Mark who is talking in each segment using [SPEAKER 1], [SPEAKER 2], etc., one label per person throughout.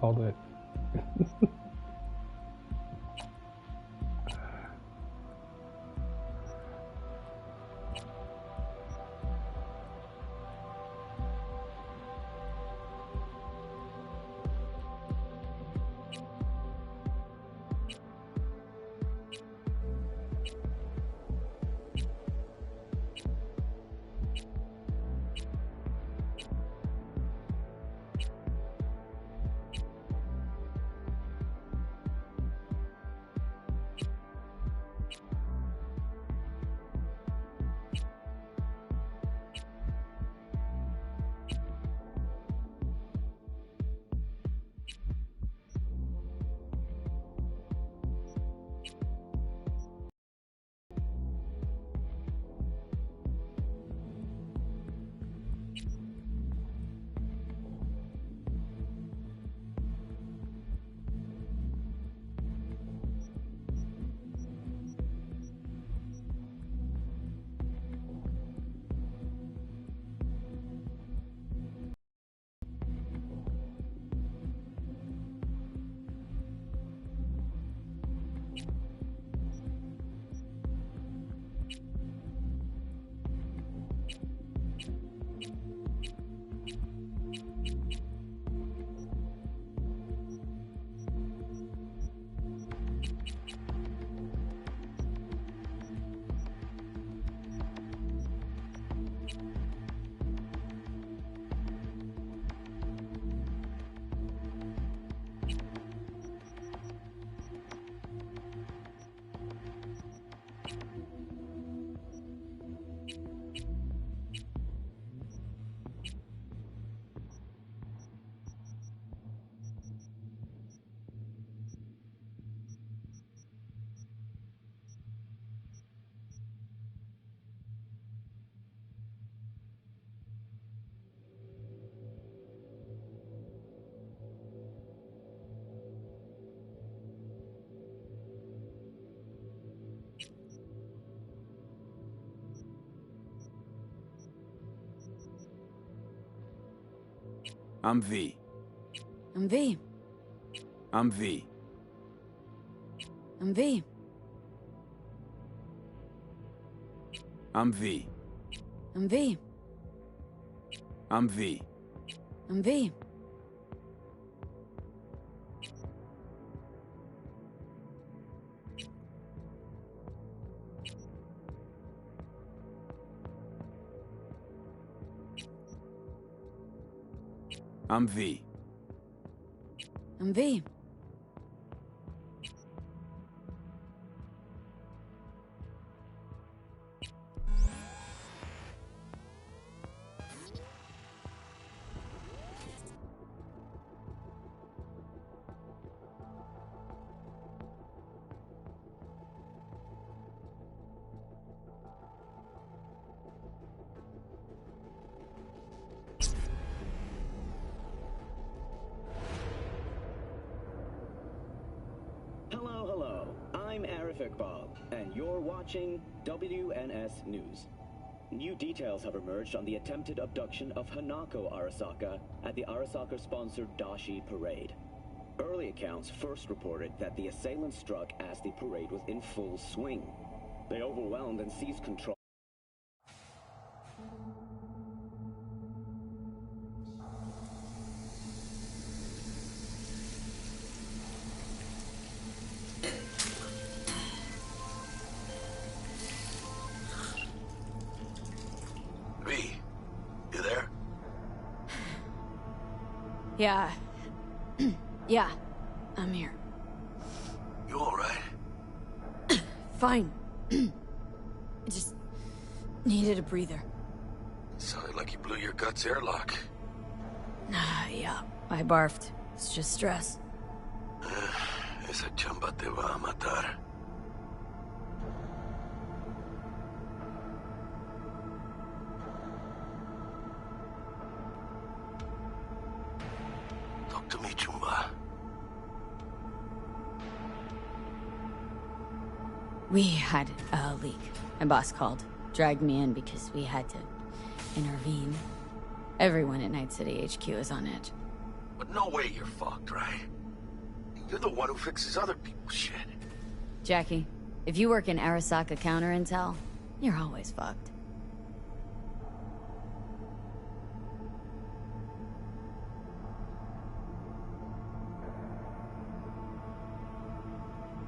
[SPEAKER 1] called it.
[SPEAKER 2] I'm V.
[SPEAKER 3] I'm V.
[SPEAKER 2] I'm V.
[SPEAKER 3] I'm V.
[SPEAKER 2] I'm V.
[SPEAKER 3] I'm V.
[SPEAKER 2] I'm V.
[SPEAKER 3] I'm V.
[SPEAKER 2] I'm V.
[SPEAKER 3] I'm V.
[SPEAKER 4] And you're watching WNS News. New details have emerged on the attempted abduction of Hanako Arasaka at the Arasaka-sponsored Dashi Parade. Early accounts first reported that the assailants struck as the parade was in full swing. They overwhelmed and seized control.
[SPEAKER 3] Yeah. Yeah. I'm here.
[SPEAKER 2] You alright?
[SPEAKER 3] Fine. I just needed a breather.
[SPEAKER 2] Sounded like you blew your guts airlock.
[SPEAKER 3] Yeah, I barfed. It's just stress.
[SPEAKER 2] Esa chamba te va a matar. Talk to me, Chumba.
[SPEAKER 3] We had a leak. My boss called, dragged me in because we had to intervene. Everyone at Night City HQ is on edge.
[SPEAKER 2] But no way you're fucked, right? You're the one who fixes other people's shit.
[SPEAKER 3] Jackie, if you work in Arasaka counter intel, you're always fucked.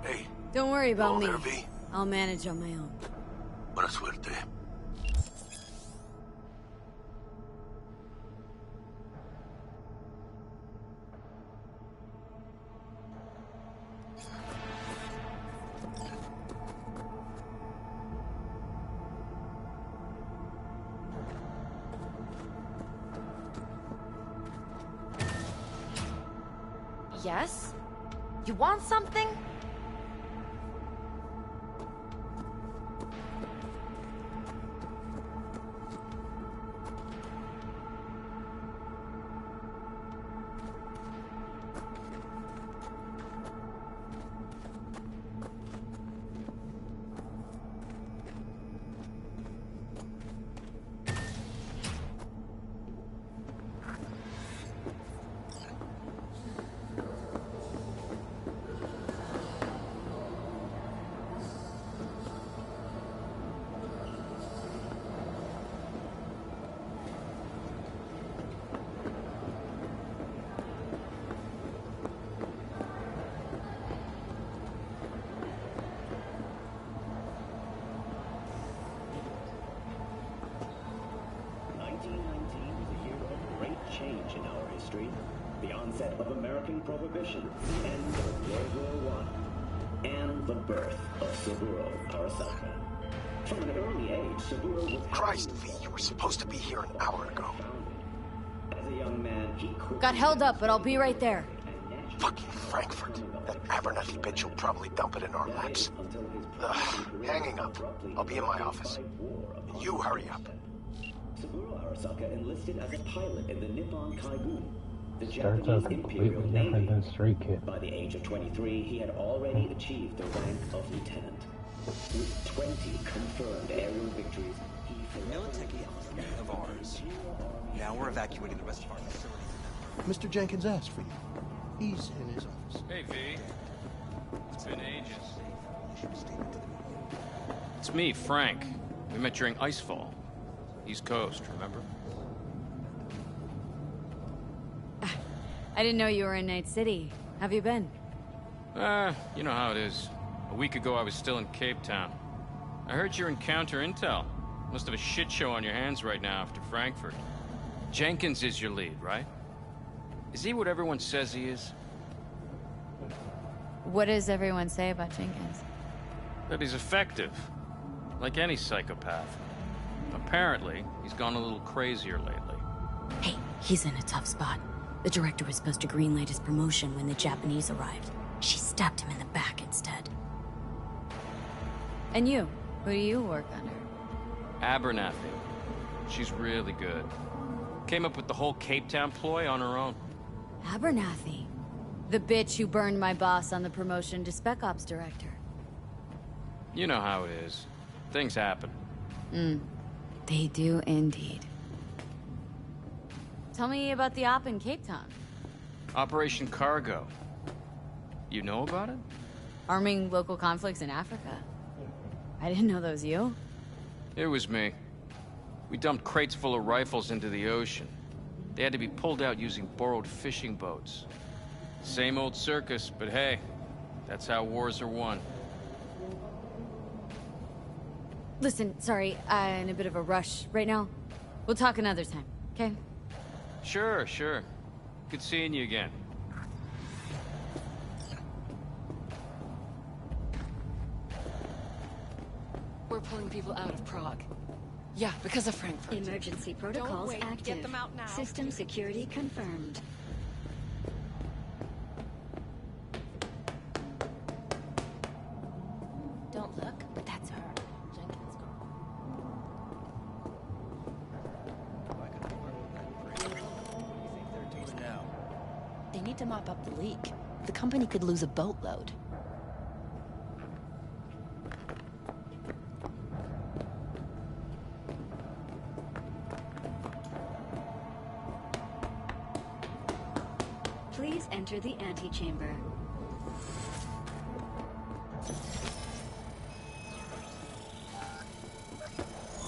[SPEAKER 2] Hey.
[SPEAKER 3] Don't worry about
[SPEAKER 2] Hello
[SPEAKER 3] me.
[SPEAKER 2] there, V.
[SPEAKER 3] I'll manage on my own.
[SPEAKER 2] Buena suerte.
[SPEAKER 1] Yes? You want something?
[SPEAKER 4] The onset of American Prohibition, the end of World War I, and the birth of Saburo Arasaka. From an early age, Saburo was...
[SPEAKER 2] Christ, V, you were supposed to be here an hour ago.
[SPEAKER 4] As a young man, he
[SPEAKER 3] Got held up, but I'll be right there.
[SPEAKER 2] Fucking Frankfurt. That Abernathy bitch will probably dump it in our laps. Hanging up. I'll be in my office. You hurry up.
[SPEAKER 4] Saburo Arasaka enlisted as a pilot in the Nippon Kaigun, the
[SPEAKER 5] Starts
[SPEAKER 4] Japanese
[SPEAKER 5] out
[SPEAKER 4] Imperial
[SPEAKER 5] completely different
[SPEAKER 4] Navy.
[SPEAKER 5] than Stray Kid.
[SPEAKER 4] By the age of 23, he had already achieved the rank of lieutenant. With 20 confirmed aerial victories, he
[SPEAKER 6] Militech of ours. Now we're evacuating the rest of our facilities.
[SPEAKER 7] Mr. Jenkins asked for you. He's in his office.
[SPEAKER 8] Hey, V. It's been ages. It's me, Frank. We met during Icefall. East Coast, remember?
[SPEAKER 3] I didn't know you were in Night City. Have you been?
[SPEAKER 8] You know how it is. A week ago, I was still in Cape Town. I heard you're in counter intel. Must have a shit show on your hands right now after Frankfurt. Jenkins is your lead, right? Is he what everyone says he is?
[SPEAKER 3] What does everyone say about Jenkins?
[SPEAKER 8] That he's effective. Like any psychopath. Apparently, he's gone a little crazier lately.
[SPEAKER 3] Hey, he's in a tough spot. The director was supposed to greenlight his promotion when the Japanese arrived. She stabbed him in the back instead. And you? Who do you work under?
[SPEAKER 8] Abernathy. She's really good. Came up with the whole Cape Town ploy on her own.
[SPEAKER 3] Abernathy. The bitch who burned my boss on the promotion to Spec Ops director.
[SPEAKER 8] You know how it is. Things happen.
[SPEAKER 3] They do indeed. Tell me about the op in Cape Town.
[SPEAKER 8] Operation Cargo. You know about it?
[SPEAKER 3] Arming local conflicts in Africa. I didn't know that was you.
[SPEAKER 8] It was me. We dumped crates full of rifles into the ocean. They had to be pulled out using borrowed fishing boats. Same old circus, but hey, that's how wars are won.
[SPEAKER 3] Listen, sorry, I'm in a bit of a rush right now. We'll talk another time, okay?
[SPEAKER 8] Sure, sure. Good seeing you again.
[SPEAKER 1] We're pulling people out of Prague. Yeah, because of Frankfurt.
[SPEAKER 9] Emergency protocols
[SPEAKER 1] wait,
[SPEAKER 9] active.
[SPEAKER 1] get them out now.
[SPEAKER 9] System security confirmed.
[SPEAKER 1] Don't look, but that's her. Jenkins' girl.
[SPEAKER 6] What do you think they're doing now?
[SPEAKER 1] They need to mop up the leak. The company could lose a boatload.
[SPEAKER 9] enter the antechamber.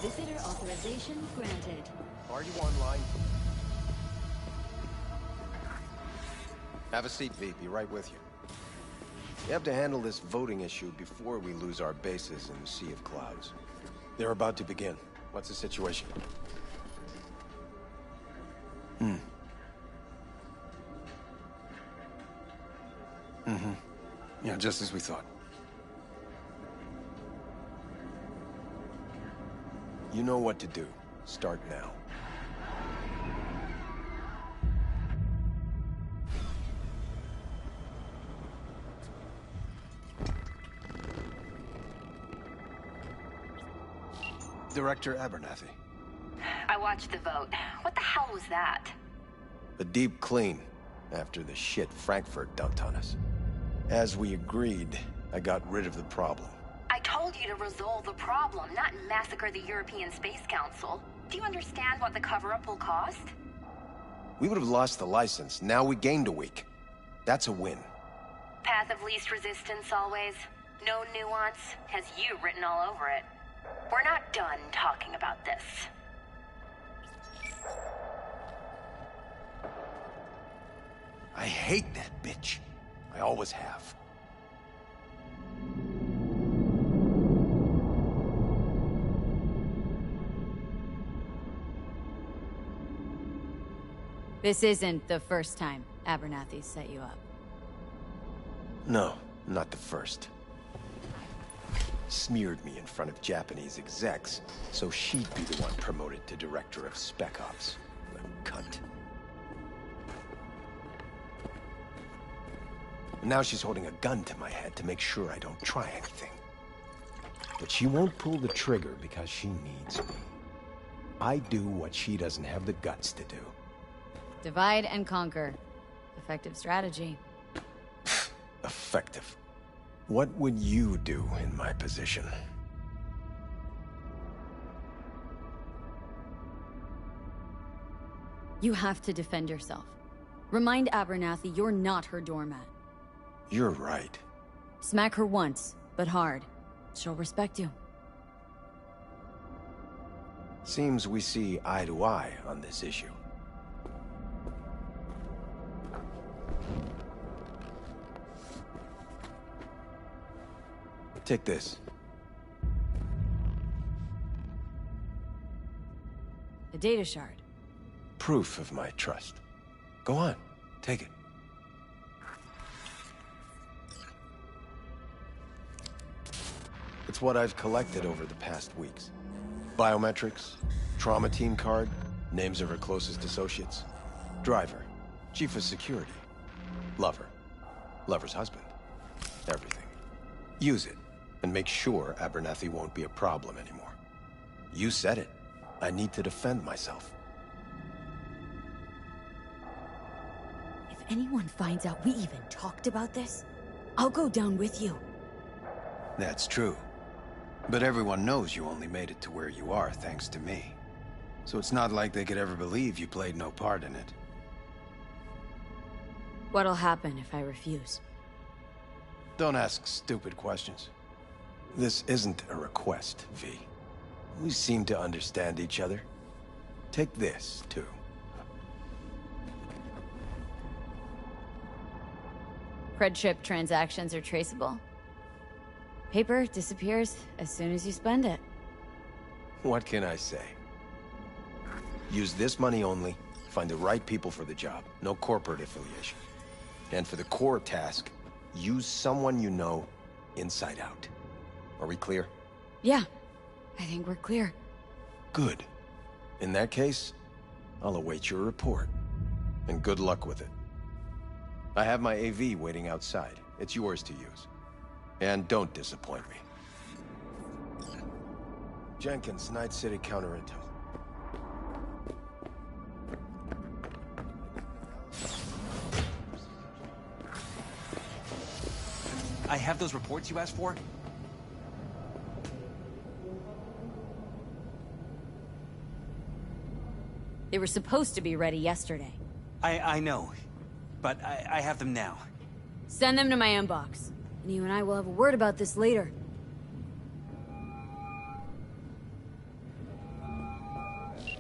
[SPEAKER 9] Visitor authorization granted.
[SPEAKER 2] Are you online? Have a seat, V. Be right with you. We have to handle this voting issue before we lose our bases in the Sea of Clouds. They're about to begin. What's the situation?
[SPEAKER 5] Yeah, just as we thought.
[SPEAKER 2] You know what to do. Start now.
[SPEAKER 5] Director Abernathy.
[SPEAKER 10] I watched the vote. What the hell was that?
[SPEAKER 2] A deep clean after the shit Frankfurt dumped on us. As we agreed, I got rid of the problem.
[SPEAKER 10] I told you to resolve the problem, not massacre the European Space Council. Do you understand what the cover-up will cost?
[SPEAKER 2] We would have lost the license. Now we gained a week. That's a win.
[SPEAKER 10] Path of least resistance always. No nuance. Has you written all over it. We're not done talking about this.
[SPEAKER 2] I hate that bitch. I always have.
[SPEAKER 3] This isn't the first time Abernathy set you up.
[SPEAKER 2] No, not the first. Smeared me in front of Japanese execs, so she'd be the one promoted to Director of Spec Ops. A cunt. Now she's holding a gun to my head to make sure I don't try anything. But she won't pull the trigger because she needs me. I do what she doesn't have the guts to do.
[SPEAKER 3] Divide and conquer. Effective strategy.
[SPEAKER 2] Effective. What would you do in my position?
[SPEAKER 3] You have to defend yourself. Remind Abernathy you're not her doormat.
[SPEAKER 2] You're right.
[SPEAKER 3] Smack her once, but hard. She'll respect you.
[SPEAKER 2] Seems we see eye to eye on this issue. Take this.
[SPEAKER 3] A data shard.
[SPEAKER 2] Proof of my trust. Go on, take it. It's what I've collected over the past weeks. Biometrics, trauma team card, names of her closest associates. Driver, chief of security. Lover, lover's husband. Everything. Use it, and make sure Abernathy won't be a problem anymore. You said it. I need to defend myself.
[SPEAKER 3] If anyone finds out we even talked about this, I'll go down with you.
[SPEAKER 5] That's true. But everyone knows you only made it to where you are thanks to me. So it's not like they could ever believe you played no part in it.
[SPEAKER 3] What'll happen if I refuse?
[SPEAKER 2] Don't ask stupid questions. This isn't a request, V. We seem to understand each other. Take this, too.
[SPEAKER 3] Cred chip transactions are traceable. Paper disappears as soon as you spend it.
[SPEAKER 2] What can I say? Use this money only, find the right people for the job, no corporate affiliation. And for the core task, use someone you know inside out. Are we clear?
[SPEAKER 3] Yeah, I think we're clear.
[SPEAKER 2] Good. In that case, I'll await your report. And good luck with it. I have my AV waiting outside. It's yours to use. And don't disappoint me. Jenkins, Night City Counter-Intel.
[SPEAKER 6] I have those reports you asked for.
[SPEAKER 3] They were supposed to be ready yesterday.
[SPEAKER 6] I know. but I have them now.
[SPEAKER 3] Send them to my inbox. And you and I will have a word about this later.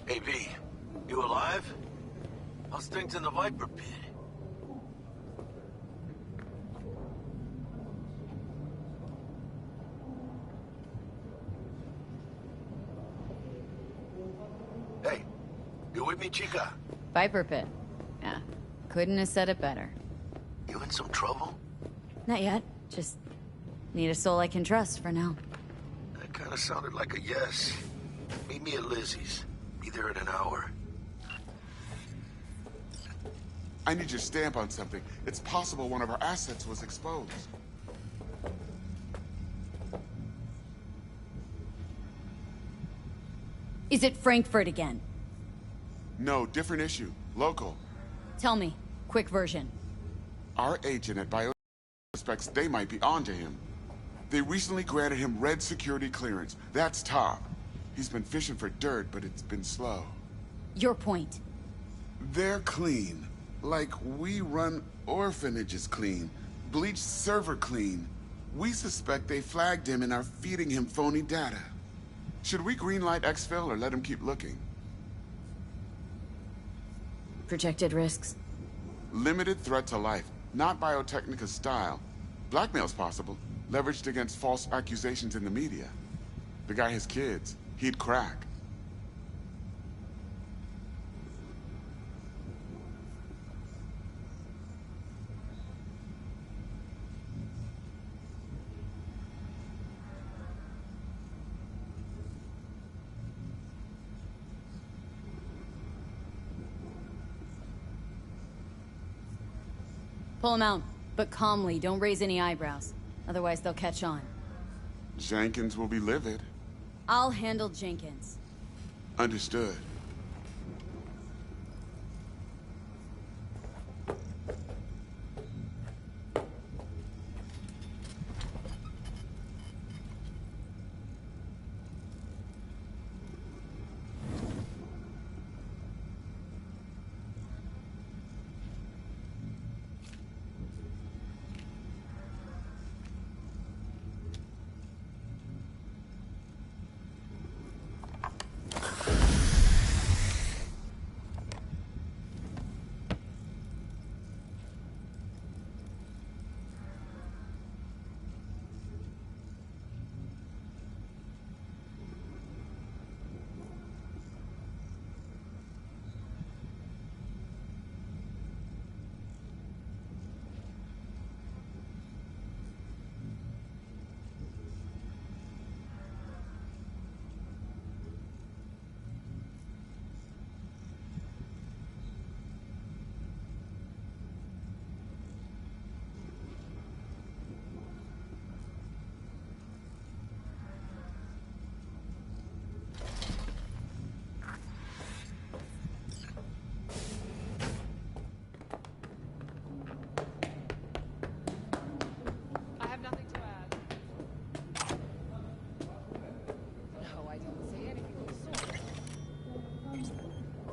[SPEAKER 11] Hey, V. You alive? How's things in the Viper pit? Hey, you with me, chica?
[SPEAKER 3] Viper pit. Yeah. Couldn't have said it better.
[SPEAKER 11] You in some trouble?
[SPEAKER 3] Not yet. Just need a soul I can trust for now.
[SPEAKER 11] That kind of sounded like a yes. Meet me at Lizzie's. Be there in an hour.
[SPEAKER 12] I need your stamp on something. It's possible one of our assets was exposed.
[SPEAKER 3] Is it Frankfurt again?
[SPEAKER 12] No, different issue. Local.
[SPEAKER 3] Tell me. Quick version.
[SPEAKER 12] Our agent at Bio suspects they might be onto him. They recently granted him red security clearance. That's top. He's been fishing for dirt, but it's been slow.
[SPEAKER 3] Your point.
[SPEAKER 12] They're clean. Like we run orphanages clean. Bleach server clean. We suspect they flagged him and are feeding him phony data. Should we greenlight exfil or let him keep looking?
[SPEAKER 3] Projected risks.
[SPEAKER 12] Limited threat to life. Not Biotechnica's style. Blackmail's possible. Leveraged against false accusations in the media. The guy has kids. He'd crack.
[SPEAKER 3] Pull him out, but calmly. Don't raise any eyebrows. Otherwise, they'll catch on.
[SPEAKER 12] Jenkins will be livid.
[SPEAKER 3] I'll handle Jenkins.
[SPEAKER 12] Understood.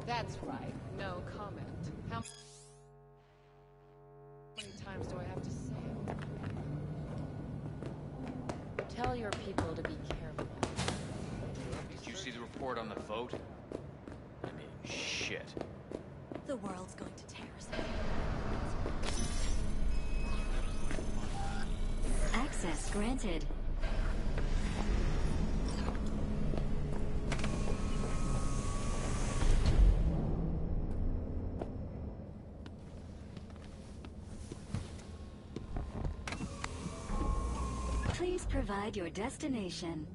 [SPEAKER 1] That's right. No comment. How many times do I have to say it? Tell your people to be careful.
[SPEAKER 8] Did you see the report on the vote? I mean, shit.
[SPEAKER 3] The world's going to tear us apart.
[SPEAKER 9] Access granted. Please provide your destination.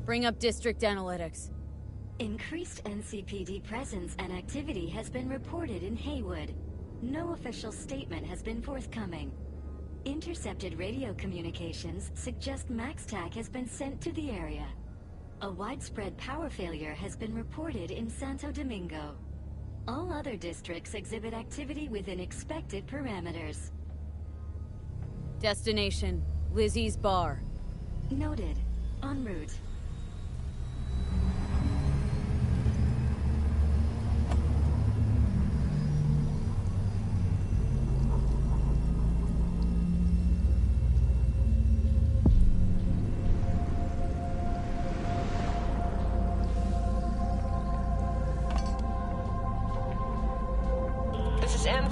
[SPEAKER 3] Bring up district analytics.
[SPEAKER 9] Increased NCPD presence and activity has been reported in Haywood. No official statement has been forthcoming. Intercepted radio communications suggest MaxTac has been sent to the area. A widespread power failure has been reported in Santo Domingo. All other districts exhibit activity within expected parameters.
[SPEAKER 3] Destination, Lizzie's bar.
[SPEAKER 9] Noted. En route.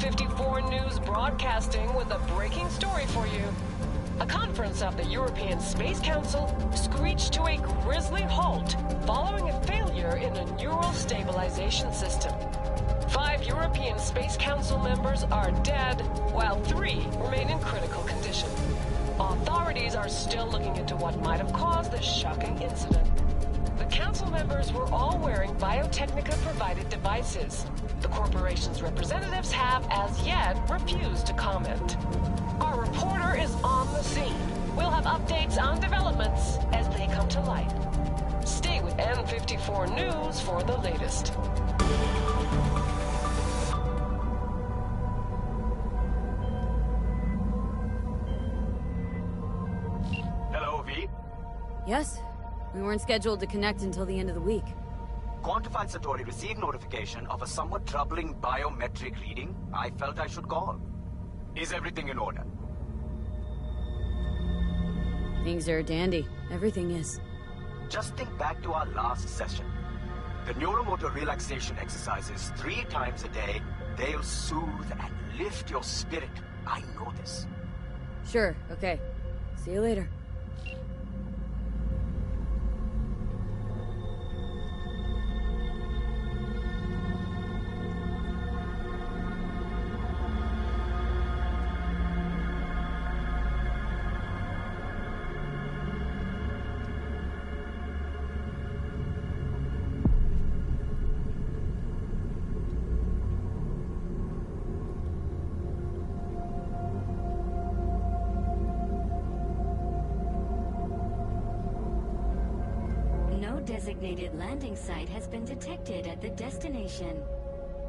[SPEAKER 13] N54 News broadcasting with a breaking story for you. A conference of the European Space Council screeched to a grisly halt following a failure in a neural stabilization system. 5 European Space Council members are dead, while 3 remain in critical condition. Authorities are still looking into what might have caused this shocking incident. The council members were all wearing Biotechnica-provided devices. The corporation's representatives have, as yet, refused to comment. Our reporter is on the scene. We'll have updates on developments as they come to light. Stay with N54 News for the latest.
[SPEAKER 14] Hello, V.
[SPEAKER 3] Yes? We weren't scheduled to connect until the end of the week.
[SPEAKER 14] Quantified Satori received notification of a somewhat troubling biometric reading. I felt I should call. Is everything in order?
[SPEAKER 3] Things are dandy. Everything is.
[SPEAKER 14] Just think back to our last session. The neuromotor relaxation exercises 3 times a day. They'll soothe and lift your spirit. I know this.
[SPEAKER 3] Sure, okay. See you later.
[SPEAKER 9] Designated landing site has been detected at the destination.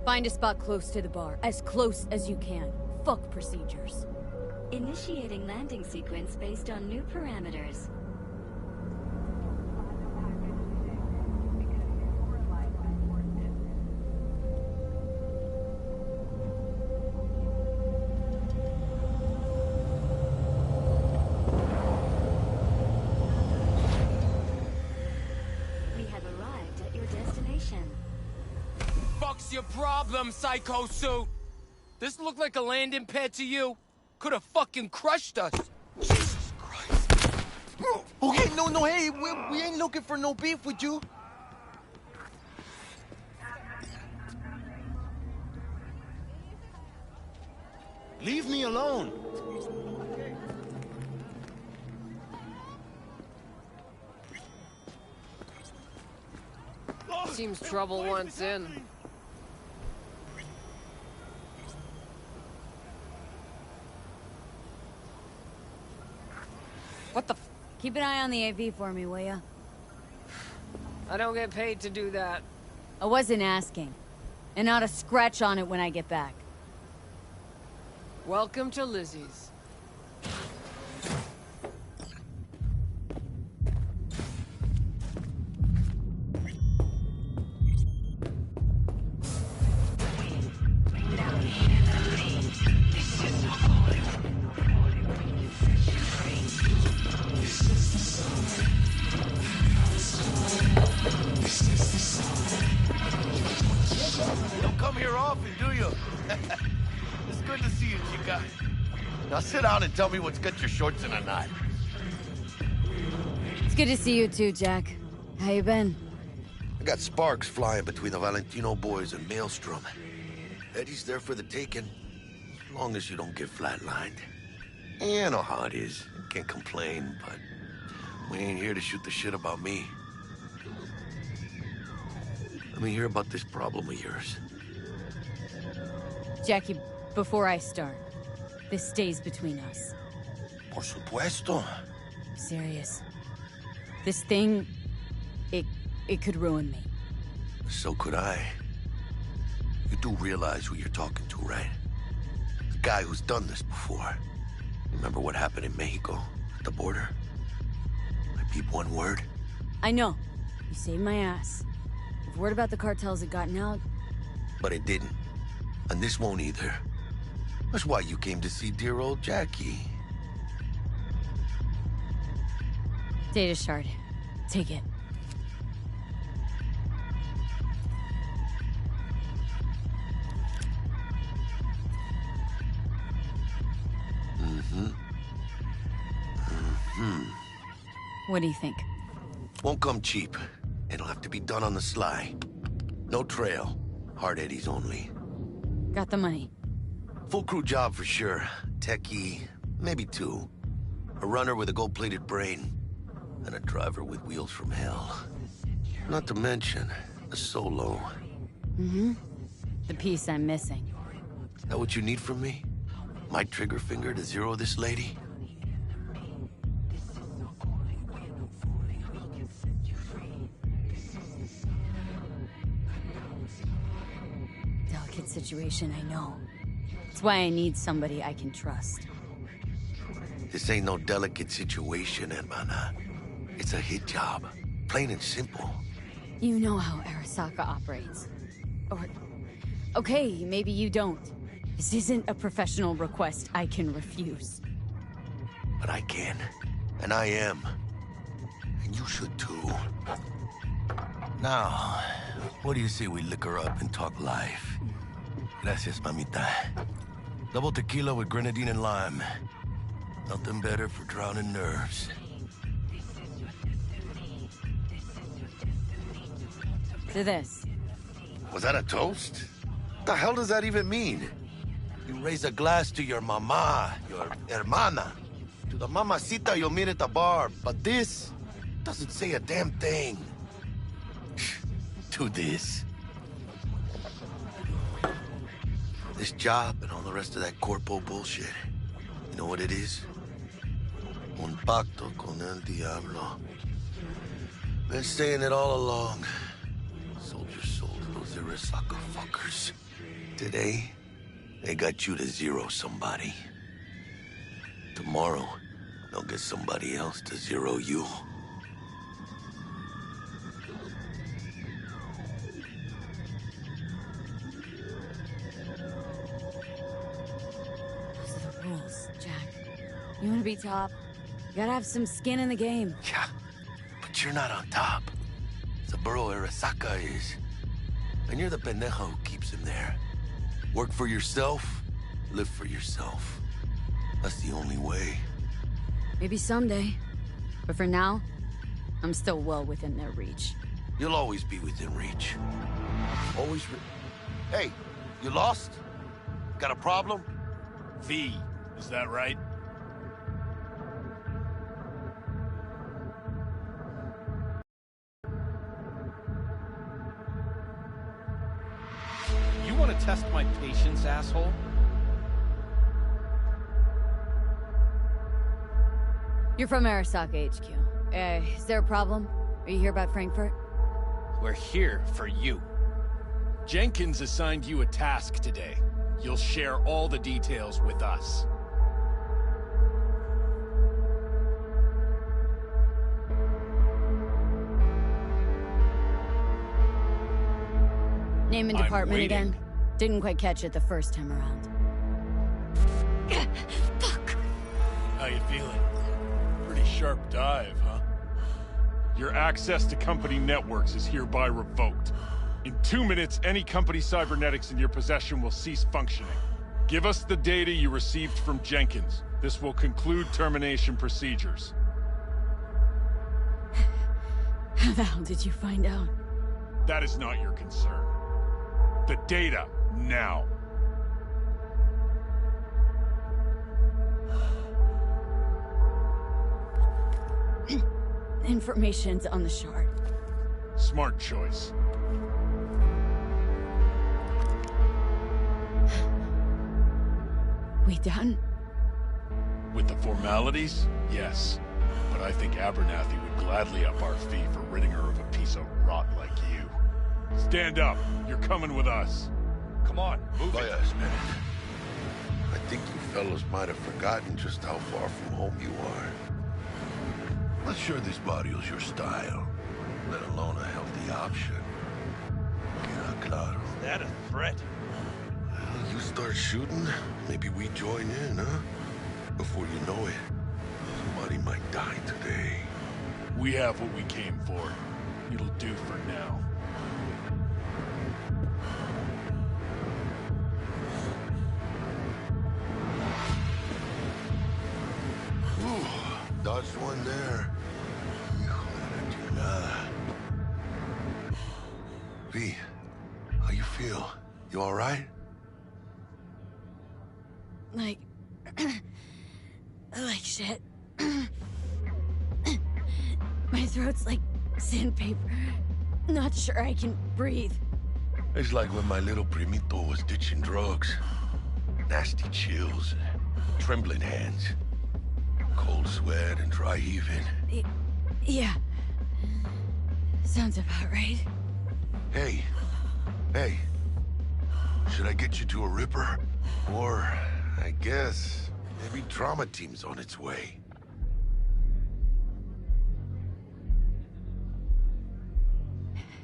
[SPEAKER 3] Find a spot close to the bar. As close as you can. Fuck procedures.
[SPEAKER 9] Initiating landing sequence based on new parameters.
[SPEAKER 15] Your problem, Psycho Suit? This look like a landing pad to you? Could have fucking crushed us. Jesus Christ.
[SPEAKER 16] Okay, no, hey, we ain't looking for no beef with you. Leave me alone.
[SPEAKER 1] Seems trouble wants in. What the f—
[SPEAKER 3] Keep an eye on the AV for me, will ya?
[SPEAKER 1] I don't get paid to do that.
[SPEAKER 3] I wasn't asking. And not a scratch on it when I get back.
[SPEAKER 1] Welcome to Lizzie's.
[SPEAKER 11] Now sit down and tell me what's got your shorts in a knot.
[SPEAKER 3] It's good to see you too, Jack. How you been?
[SPEAKER 11] I got sparks flying between the Valentino boys and Maelstrom. Eddie's there for the taking, as long as you don't get flatlined. You know how it is. Can't complain, but we ain't here to shoot the shit about me. Let me hear about this problem of yours.
[SPEAKER 3] Jackie, before I start, this stays between us.
[SPEAKER 11] Por supuesto.
[SPEAKER 3] Serious. This thing, it could ruin me.
[SPEAKER 11] So could I. You do realize who you're talking to, right? The guy who's done this before. Remember what happened in Mexico, at the border? I peep one word.
[SPEAKER 3] I know. You saved my ass. If word about the cartels had gotten out...
[SPEAKER 11] But it didn't. And this won't either. That's why you came to see dear old Jackie.
[SPEAKER 3] Data shard. Take it. What do you think?
[SPEAKER 11] Won't come cheap. It'll have to be done on the sly. No trail. Hard eddies only.
[SPEAKER 3] Got the money.
[SPEAKER 11] Full crew job for sure. Techie, maybe two. A runner with a gold-plated brain. And a driver with wheels from hell. Not to mention, a solo.
[SPEAKER 3] The piece I'm missing.
[SPEAKER 11] Is that what you need from me? My trigger finger to zero this lady?
[SPEAKER 3] Delicate situation, I know. It's why I need somebody I can trust.
[SPEAKER 11] This ain't no delicate situation, hermana. It's a hit job. Plain and simple.
[SPEAKER 3] You know how Arasaka operates. Or... okay, maybe you don't. This isn't a professional request I can refuse.
[SPEAKER 11] But I can. And I am. And you should too. Now, what do you say we liquor up and talk life? Gracias, mamita. Double tequila with grenadine and lime. Nothing better for drowning nerves.
[SPEAKER 3] To this.
[SPEAKER 11] Was that a toast? What the hell does that even mean? You raise a glass to your mama, your hermana. To the mamacita you'll meet at the bar. But this doesn't say a damn thing. To this. This job and all the rest of that corpo bullshit. You know what it is? Un pacto con el diablo. Been saying it all along. Sold your soul to those Arasaka fuckers. Today, they got you to zero somebody. Tomorrow, they'll get somebody else to zero you.
[SPEAKER 3] Those are the rules, Jack. You wanna be top? You gotta have some skin in the game.
[SPEAKER 11] Yeah, but you're not on top. Saburo Arasaka is. And you're the pendejo who keeps him there. Work for yourself, live for yourself. That's the only way.
[SPEAKER 3] Maybe someday. But for now, I'm still well within their reach.
[SPEAKER 11] You'll always be within reach. Always Hey, you lost? Got a problem?
[SPEAKER 17] V, is that right? You want to test my patience, asshole?
[SPEAKER 3] You're from Arasaka HQ. Is there a problem? Are you here about Frankfurt?
[SPEAKER 17] We're here for you. Jenkins assigned you a task today. You'll share all the details with us.
[SPEAKER 3] Name and department again? Didn't quite catch it the first time around.
[SPEAKER 17] Fuck! How you feeling? Pretty sharp dive, huh?
[SPEAKER 18] Your access to company networks is hereby revoked. In 2 minutes, any company cybernetics in your possession will cease functioning. Give us the data you received from Jenkins. This will conclude termination procedures.
[SPEAKER 3] How the hell did you find out?
[SPEAKER 18] That is not your concern. The data, now.
[SPEAKER 3] Information's on the shard.
[SPEAKER 18] Smart choice.
[SPEAKER 3] We done?
[SPEAKER 18] With the formalities, yes. But I think Abernathy would gladly up our fee for ridding her of a piece of rot like you. Stand up. You're coming with us.
[SPEAKER 17] Come on, move it.
[SPEAKER 11] I think you fellows might have forgotten just how far from home you are. Not sure this barrio's your style, let alone a healthy option. Queda claro.
[SPEAKER 17] Is that a threat?
[SPEAKER 11] Well, you start shooting, maybe we join in, huh? Before you know it, somebody might die today.
[SPEAKER 18] We have what we came for. It'll do for now.
[SPEAKER 11] watched one there. V, how you feel? You all right?
[SPEAKER 3] Like... like shit. My throat's like sandpaper. Not sure I can breathe.
[SPEAKER 11] It's like when my little primito was ditching drugs. Nasty chills, trembling hands, cold sweat and dry heaving.
[SPEAKER 3] Yeah. Sounds about right.
[SPEAKER 11] Hey, should I get you to a Ripper? Or, I guess, maybe trauma team's on its way.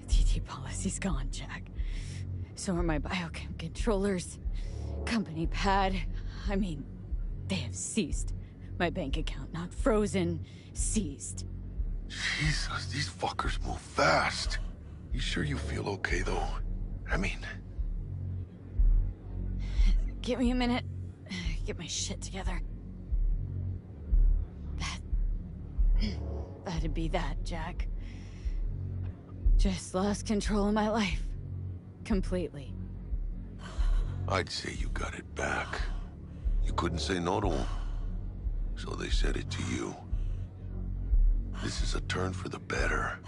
[SPEAKER 3] TT policy's gone, Jack. So are my biochem controllers. Company pad. I mean, they have ceased. My bank account not frozen, seized.
[SPEAKER 11] Jesus, these fuckers move fast. You sure you feel okay, though? I mean...
[SPEAKER 3] Give me a minute. Get my shit together. That'd be that, Jack. Just lost control of my life. Completely.
[SPEAKER 11] I'd say you got it back. You couldn't say no to them. So they said it to you. This is a turn for the better.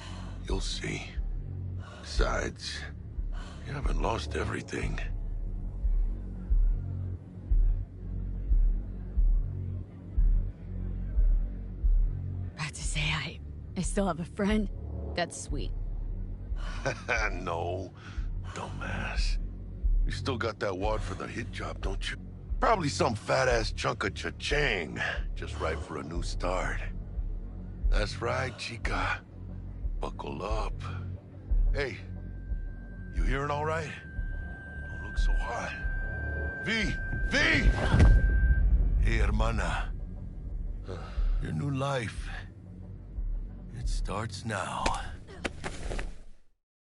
[SPEAKER 11] You'll see. Besides, you haven't lost everything.
[SPEAKER 3] About to say I still have a friend. That's sweet.
[SPEAKER 11] No, dumbass. You still got that wad for the hit job, don't you? Probably some fat-ass chunk of cha-ching, just right for a new start. That's right, chica. Buckle up. Hey, you hearing all right? Don't look so hot. V! Hey, hermana. Your new life. It starts now.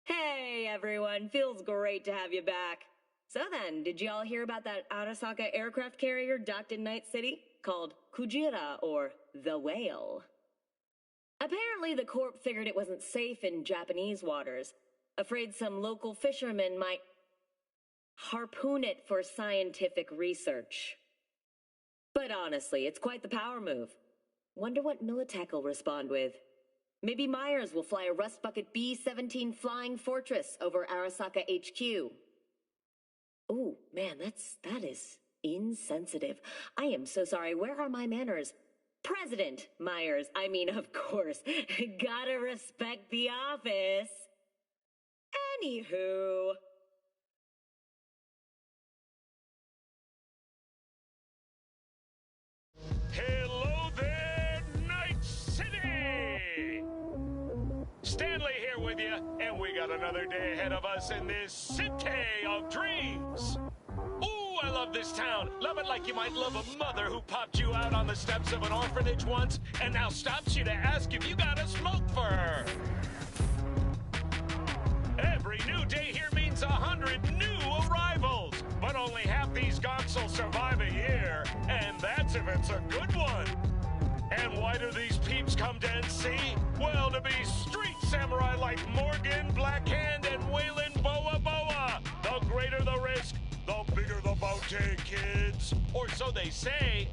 [SPEAKER 19] Hey, everyone. Feels great to have you back. So then, did y'all hear about that Arasaka aircraft carrier docked in Night City? Called Kujira, or the Whale. Apparently, the Corp figured it wasn't safe in Japanese waters. Afraid some local fishermen might harpoon it for scientific research. But honestly, it's quite the power move. Wonder what Militech will respond with. Maybe Myers will fly a Rust Bucket B-17 Flying Fortress over Arasaka HQ. Ooh, man, that is insensitive. I am so sorry. Where are my manners? President Myers. I mean, of course. Gotta respect the office. Anywho.
[SPEAKER 17] Hello there, Night City! Stanley here with you, and we got another day ahead of us in this city of dreams. Ooh, I love this town. Love it like you might love a mother who popped you out on the steps of an orphanage once and now stops you to ask if you got a smoke for her. Every new day here means 100 new arrivals, but only half these gonks will survive a year, and that's if it's a good one. And why do these peeps come to NC? Well, to be street samurai like Morgan, Blackhand, and Waylon Boa Boa. The greater the risk, the bigger the bounty, kids. Or so they say.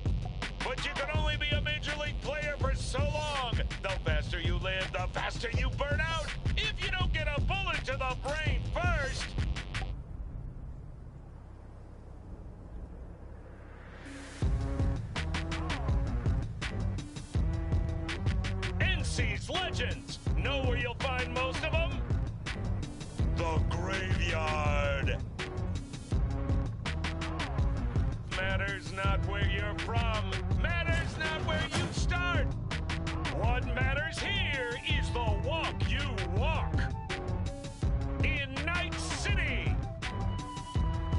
[SPEAKER 17] But you can only be a major league player for so long. The faster you live, the faster you burn out. If you don't get a bullet to the brain first. NC's legends. Know where you'll find most of them? The graveyard. Matters not where you're from. Matters not where you start. What matters here is the walk you walk. In Night City.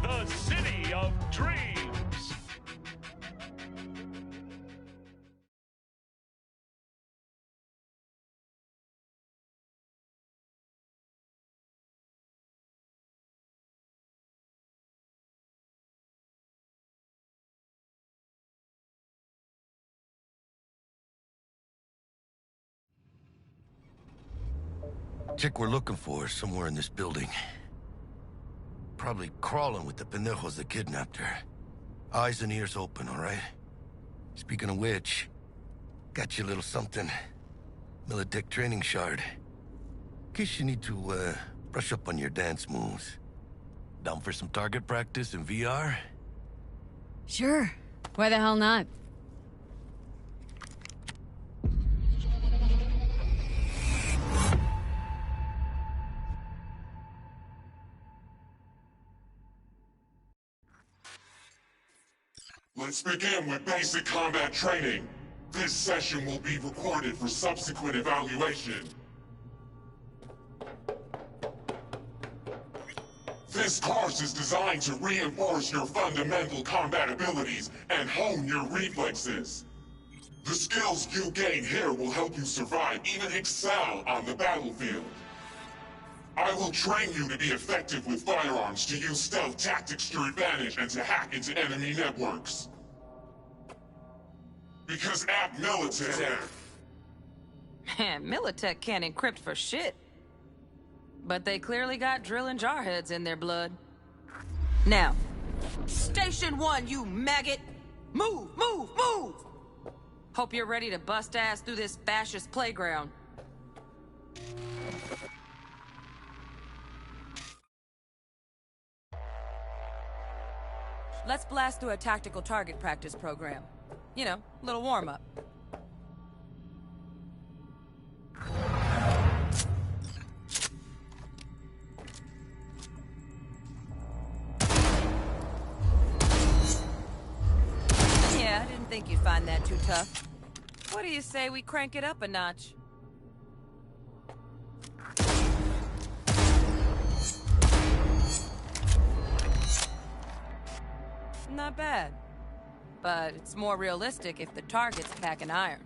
[SPEAKER 17] The city of dreams.
[SPEAKER 11] chick we're looking for is somewhere in this building. Probably crawling with the pendejos that kidnapped her. Eyes and ears open, all right? Speaking of which, got you a little something. Militech training shard. In case you need to, brush up on your dance moves. Down for some target practice in VR?
[SPEAKER 3] Sure. Why the hell not?
[SPEAKER 20] Let's begin with basic combat training. This session will be recorded for subsequent evaluation. This course is designed to reinforce your fundamental combat abilities and hone your reflexes. The skills you gain here will help you survive, even excel on the battlefield. I will train you to be effective with firearms, to use stealth tactics to your advantage, and to hack into enemy networks. Because at Militech...
[SPEAKER 21] Man, Militech can't encrypt for shit. But they clearly got drill and jarheads in their blood. Now, Station 1, you maggot! Move, move, move! Hope you're ready to bust ass through this fascist playground. Let's blast through a tactical target practice program. You know, a little warm-up. Yeah, I didn't think you'd find that too tough. What do you say we crank it up a notch? Not bad. But it's more realistic if the target's packing iron.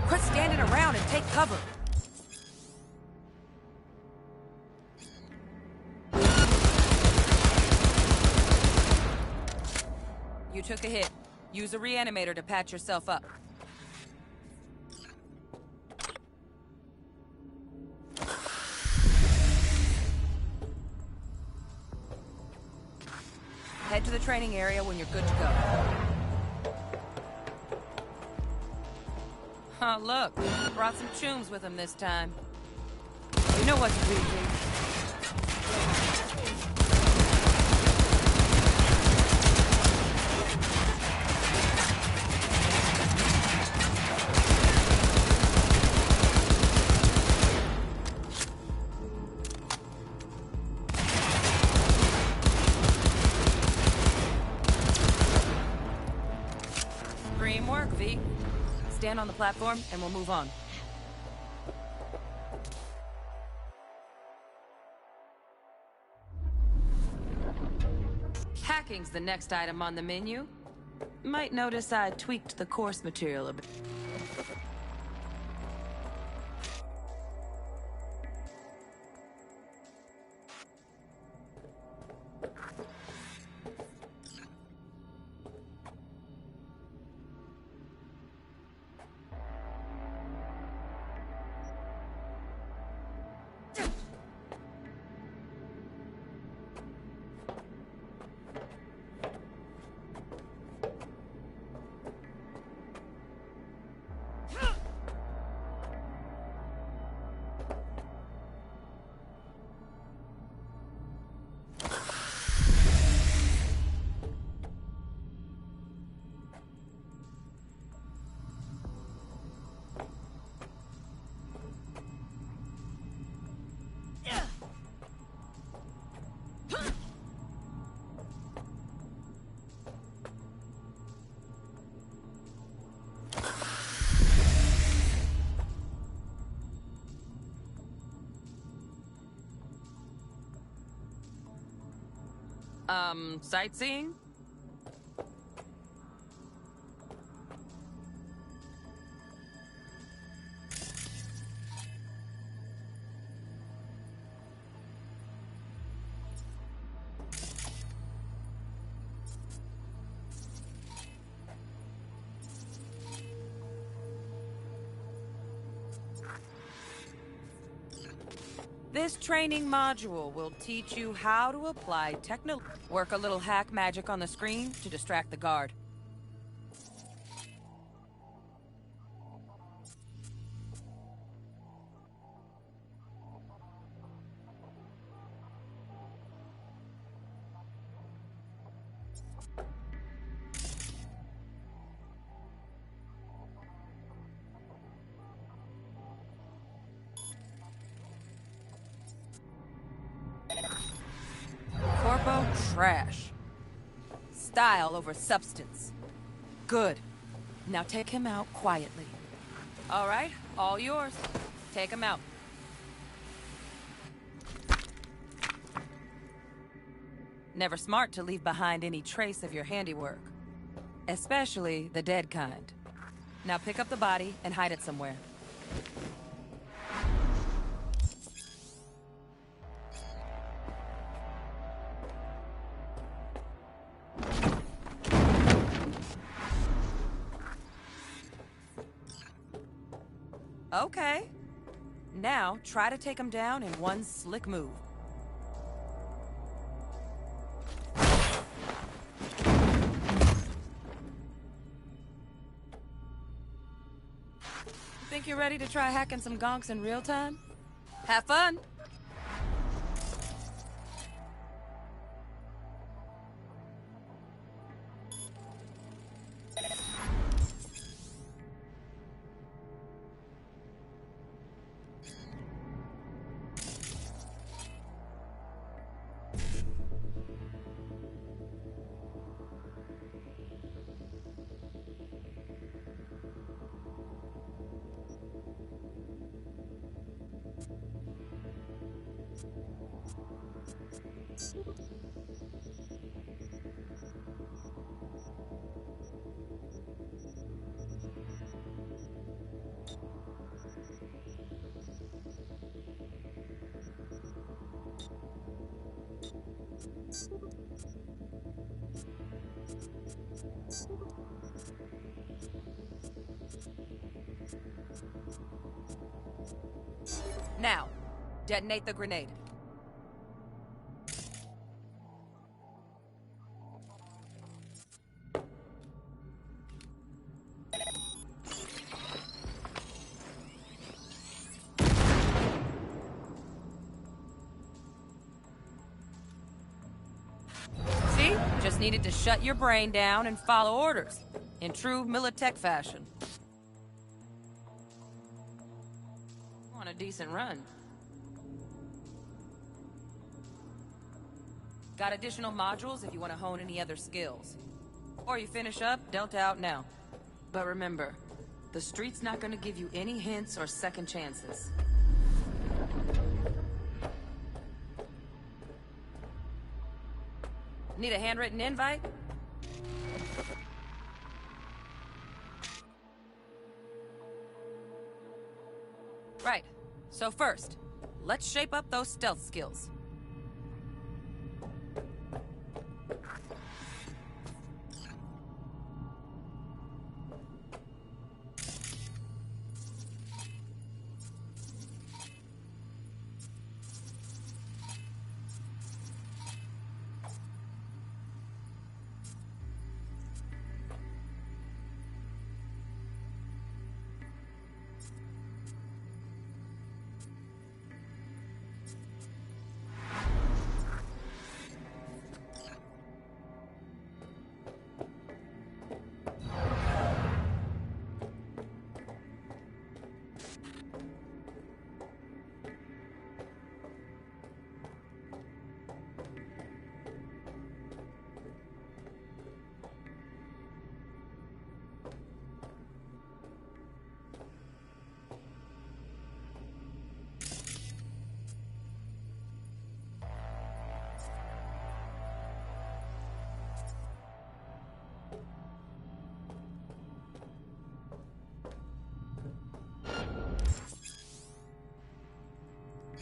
[SPEAKER 21] Quit standing around and take cover! You took a hit. Use a reanimator to patch yourself up. Head to the training area when you're good to go. Oh, look. Brought some chooms with him this time. You know what to do, Jake. Work, V. Stand on the platform and we'll move on. Hacking's the next item on the menu. Might notice I tweaked the course material a bit. Sightseeing? This training module will teach you how to apply work a little hack magic on the screen to distract the guard. Corpo trash. Style over substance. Good. Now take him out quietly. All right, all yours. Take him out. Never smart to leave behind any trace of your handiwork. Especially the dead kind. Now pick up the body and hide it somewhere. Okay. Now, try to take him down in one slick move. Think you're ready to try hacking some gonks in real time? Have fun! Now, detonate the grenade. See? Just needed to shut your brain down and follow orders. In true Militech fashion. On a decent run. Got additional modules if you want to hone any other skills. Or you finish up, Delta out now. But remember, the street's not gonna give you any hints or second chances. Need a handwritten invite? Right. So first, let's shape up those stealth skills.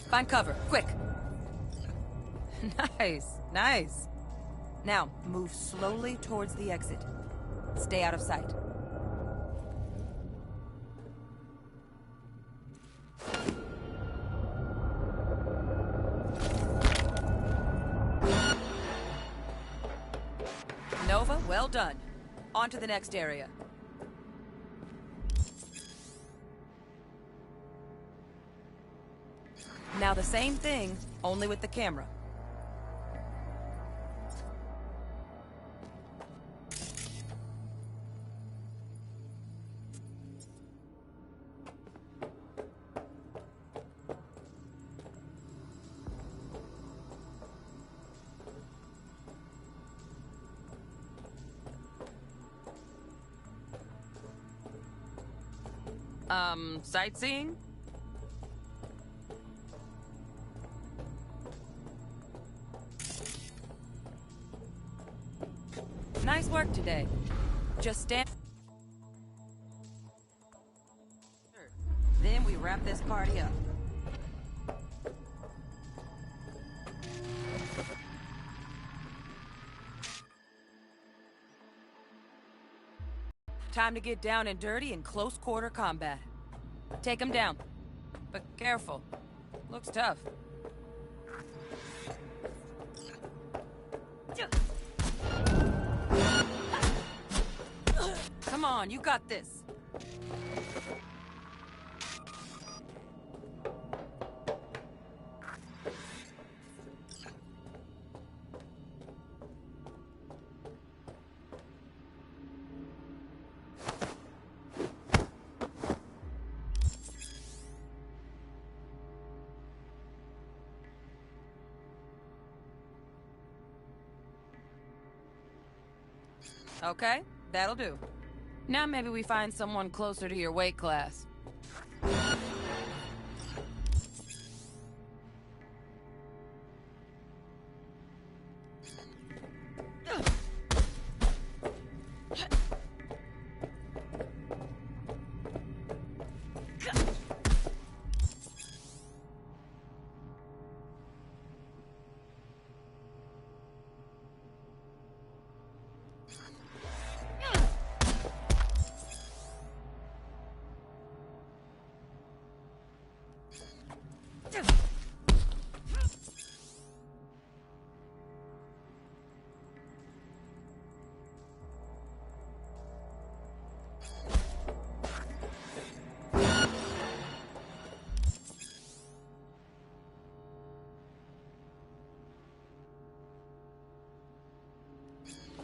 [SPEAKER 21] Find cover, quick. Nice, nice. Now, move slowly towards the exit. Stay out of sight. Well done. On to the next area. Now the same thing, only with the camera. Sightseeing? Nice work today. Just stand. Then we wrap this party up. Time to get down and dirty in close quarter combat. Take him down. But careful. Looks tough. Come on, you got this. Okay, that'll do. Now maybe we find someone closer to your weight class.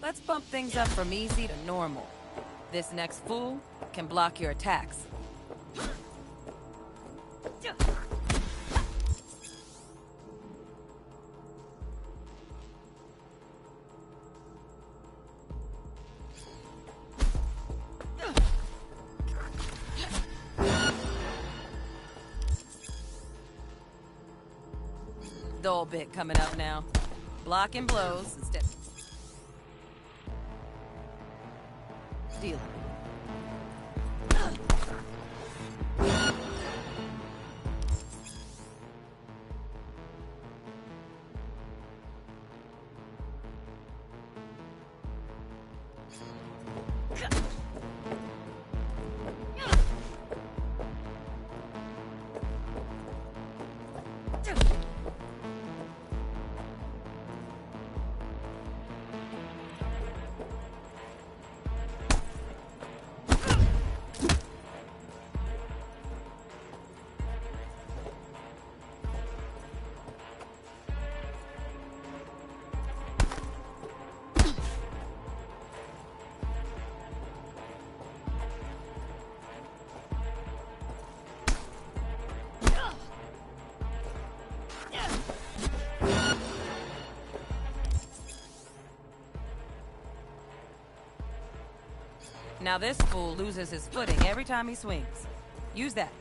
[SPEAKER 21] Let's bump things up from easy to normal. This next fool can block your attacks. Dull bit coming up now. Blocking blows instead. Deal. Now this fool loses his footing every time he swings. Use that.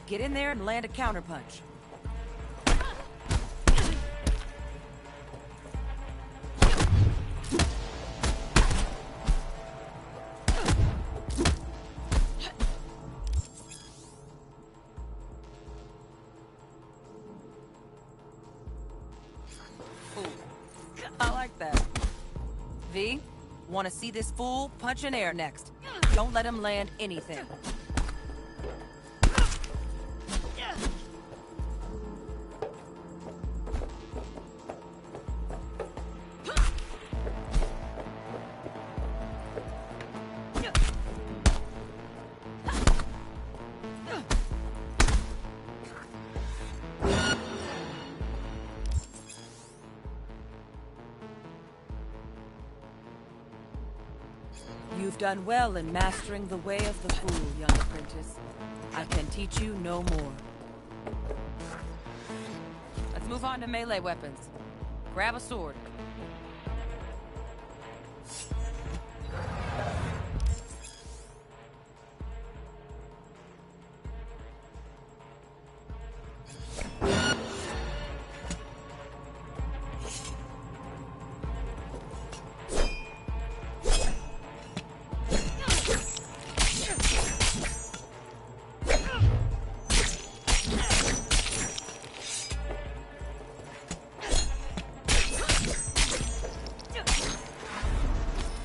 [SPEAKER 21] Get in there and land a counterpunch. Ooh. I like that. V, want to see this fool punch in air next. Don't let him land anything. done well in mastering the way of the fool, young apprentice. I can teach you no more. Let's move on to melee weapons. Grab a sword.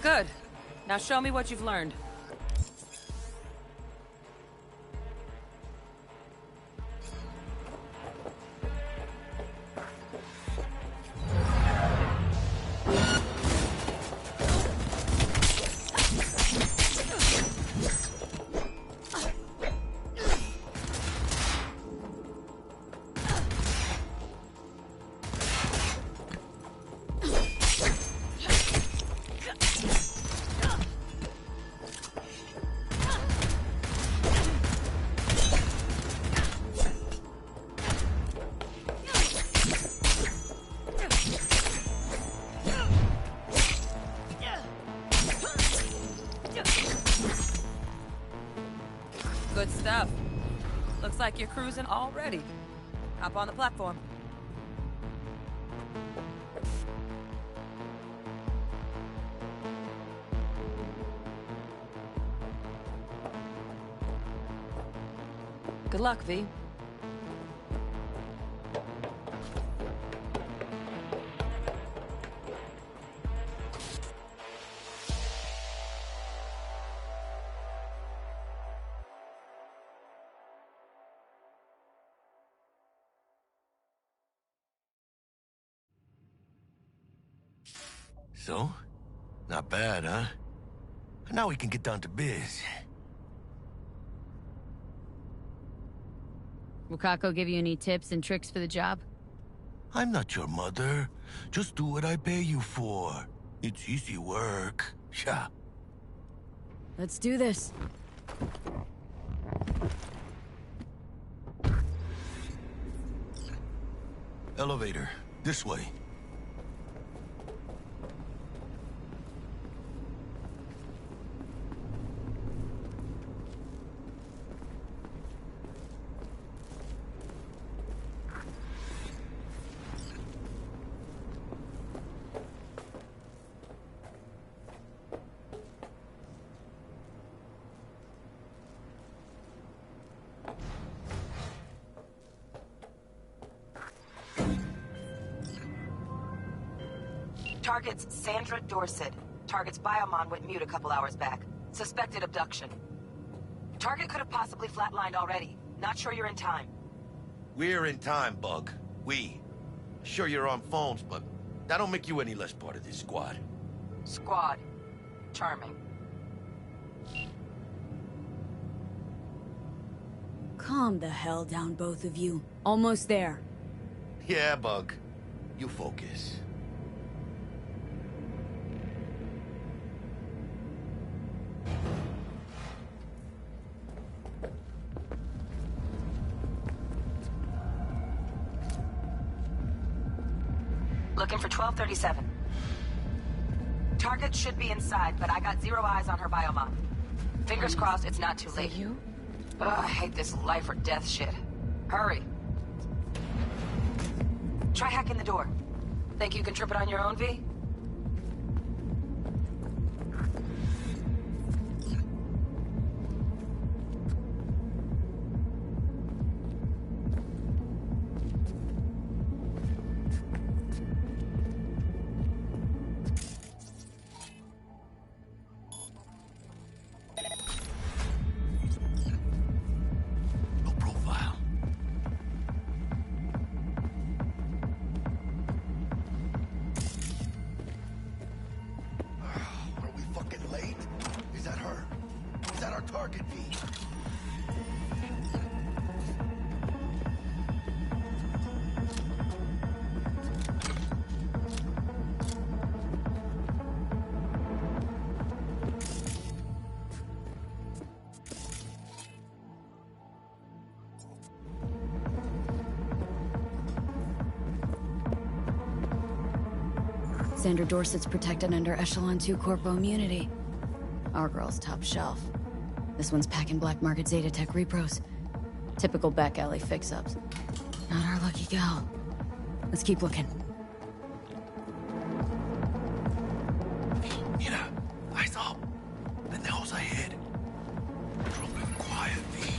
[SPEAKER 21] Good. Now show me what you've learned. Good stuff. Looks like you're cruising already. Hop on the platform. Good luck, V.
[SPEAKER 11] So? Not bad, huh? Now we can get down to biz.
[SPEAKER 3] Will Kako give you any tips and tricks for the job?
[SPEAKER 11] I'm not your mother. Just do what I pay you for. It's easy work. Yeah.
[SPEAKER 3] Let's do this.
[SPEAKER 11] Elevator. This way.
[SPEAKER 21] Target's Sandra Dorset. Target's biomon went mute a couple hours back. Suspected abduction. Target could have possibly flatlined already. Not sure you're in time.
[SPEAKER 11] We're in time, Bug. We. Sure you're on phones, but that don't make you any less part of this squad.
[SPEAKER 21] Squad. Charming.
[SPEAKER 3] Calm the hell down, both of you. Almost there.
[SPEAKER 11] Yeah, Bug. You focus.
[SPEAKER 21] Looking for 1237. Target should be inside, but I got 0 eyes on her biomon. Fingers crossed it's not too late.
[SPEAKER 3] You?
[SPEAKER 21] Ugh, I hate this life or death shit. Hurry. Try hacking the door. Think you can trip it on your own, V?
[SPEAKER 3] Alexander Dorset's protected under Echelon 2 Corpo immunity. Our girl's top shelf. This one's packing black market Zeta Tech repros. Typical back alley fix-ups. Not our lucky gal. Let's keep looking.
[SPEAKER 11] Mira, eyes up. Pendejos ahead. Dropping quietly.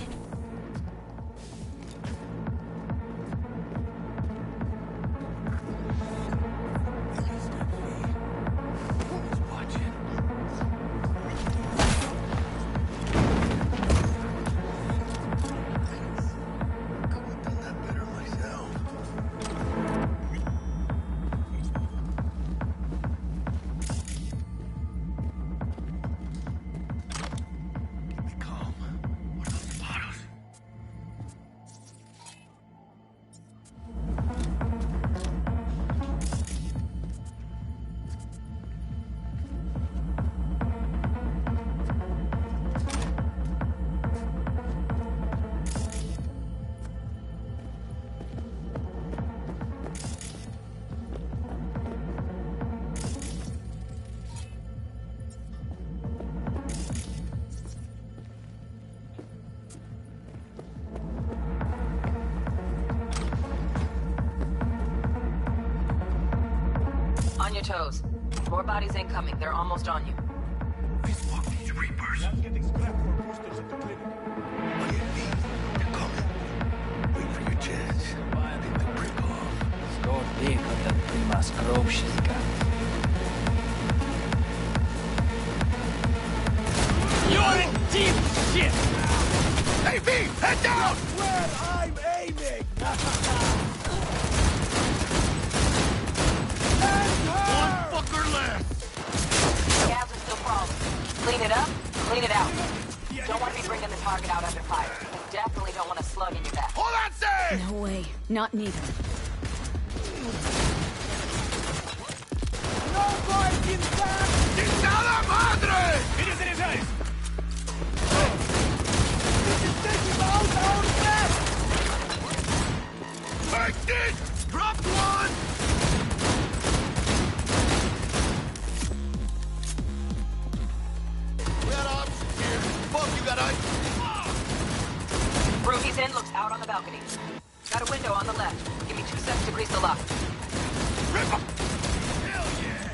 [SPEAKER 21] On your toes. More bodies incoming. They're almost on you.
[SPEAKER 11] Fuck these Reapers. I'm getting scrapped for boosters at the clinic. They're coming. Wait for your chance. Pick the prick off.
[SPEAKER 4] Zgodnie, ten prima skromщика.
[SPEAKER 15] You're in deep shit!
[SPEAKER 11] Hey, V! Head down!
[SPEAKER 15] Where I'm aiming!
[SPEAKER 11] One fucker left!
[SPEAKER 21] Scabs are still crawling. Clean it up, clean it out. Don't want to be bringing the target out under fire. You definitely don't want a slug in your back.
[SPEAKER 11] Hold on, say!
[SPEAKER 3] No way. Not neither.
[SPEAKER 15] Nobody inside!
[SPEAKER 11] ¡Chingada madre!
[SPEAKER 15] Перезаряжаюсь! This is taking out our back!
[SPEAKER 11] Make it! Drop one! We got options here. Fuck, you got ice.
[SPEAKER 21] Ruby's in looks out on the balcony. Got a window on the left. Give me 2 seconds to grease the lock.
[SPEAKER 11] Hell yeah!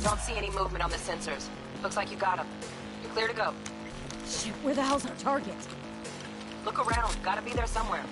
[SPEAKER 21] Don't see any movement on the sensors. Looks like you got him. You're clear to go.
[SPEAKER 3] Shit, where the hell's our target?
[SPEAKER 21] Look around. Gotta be there somewhere.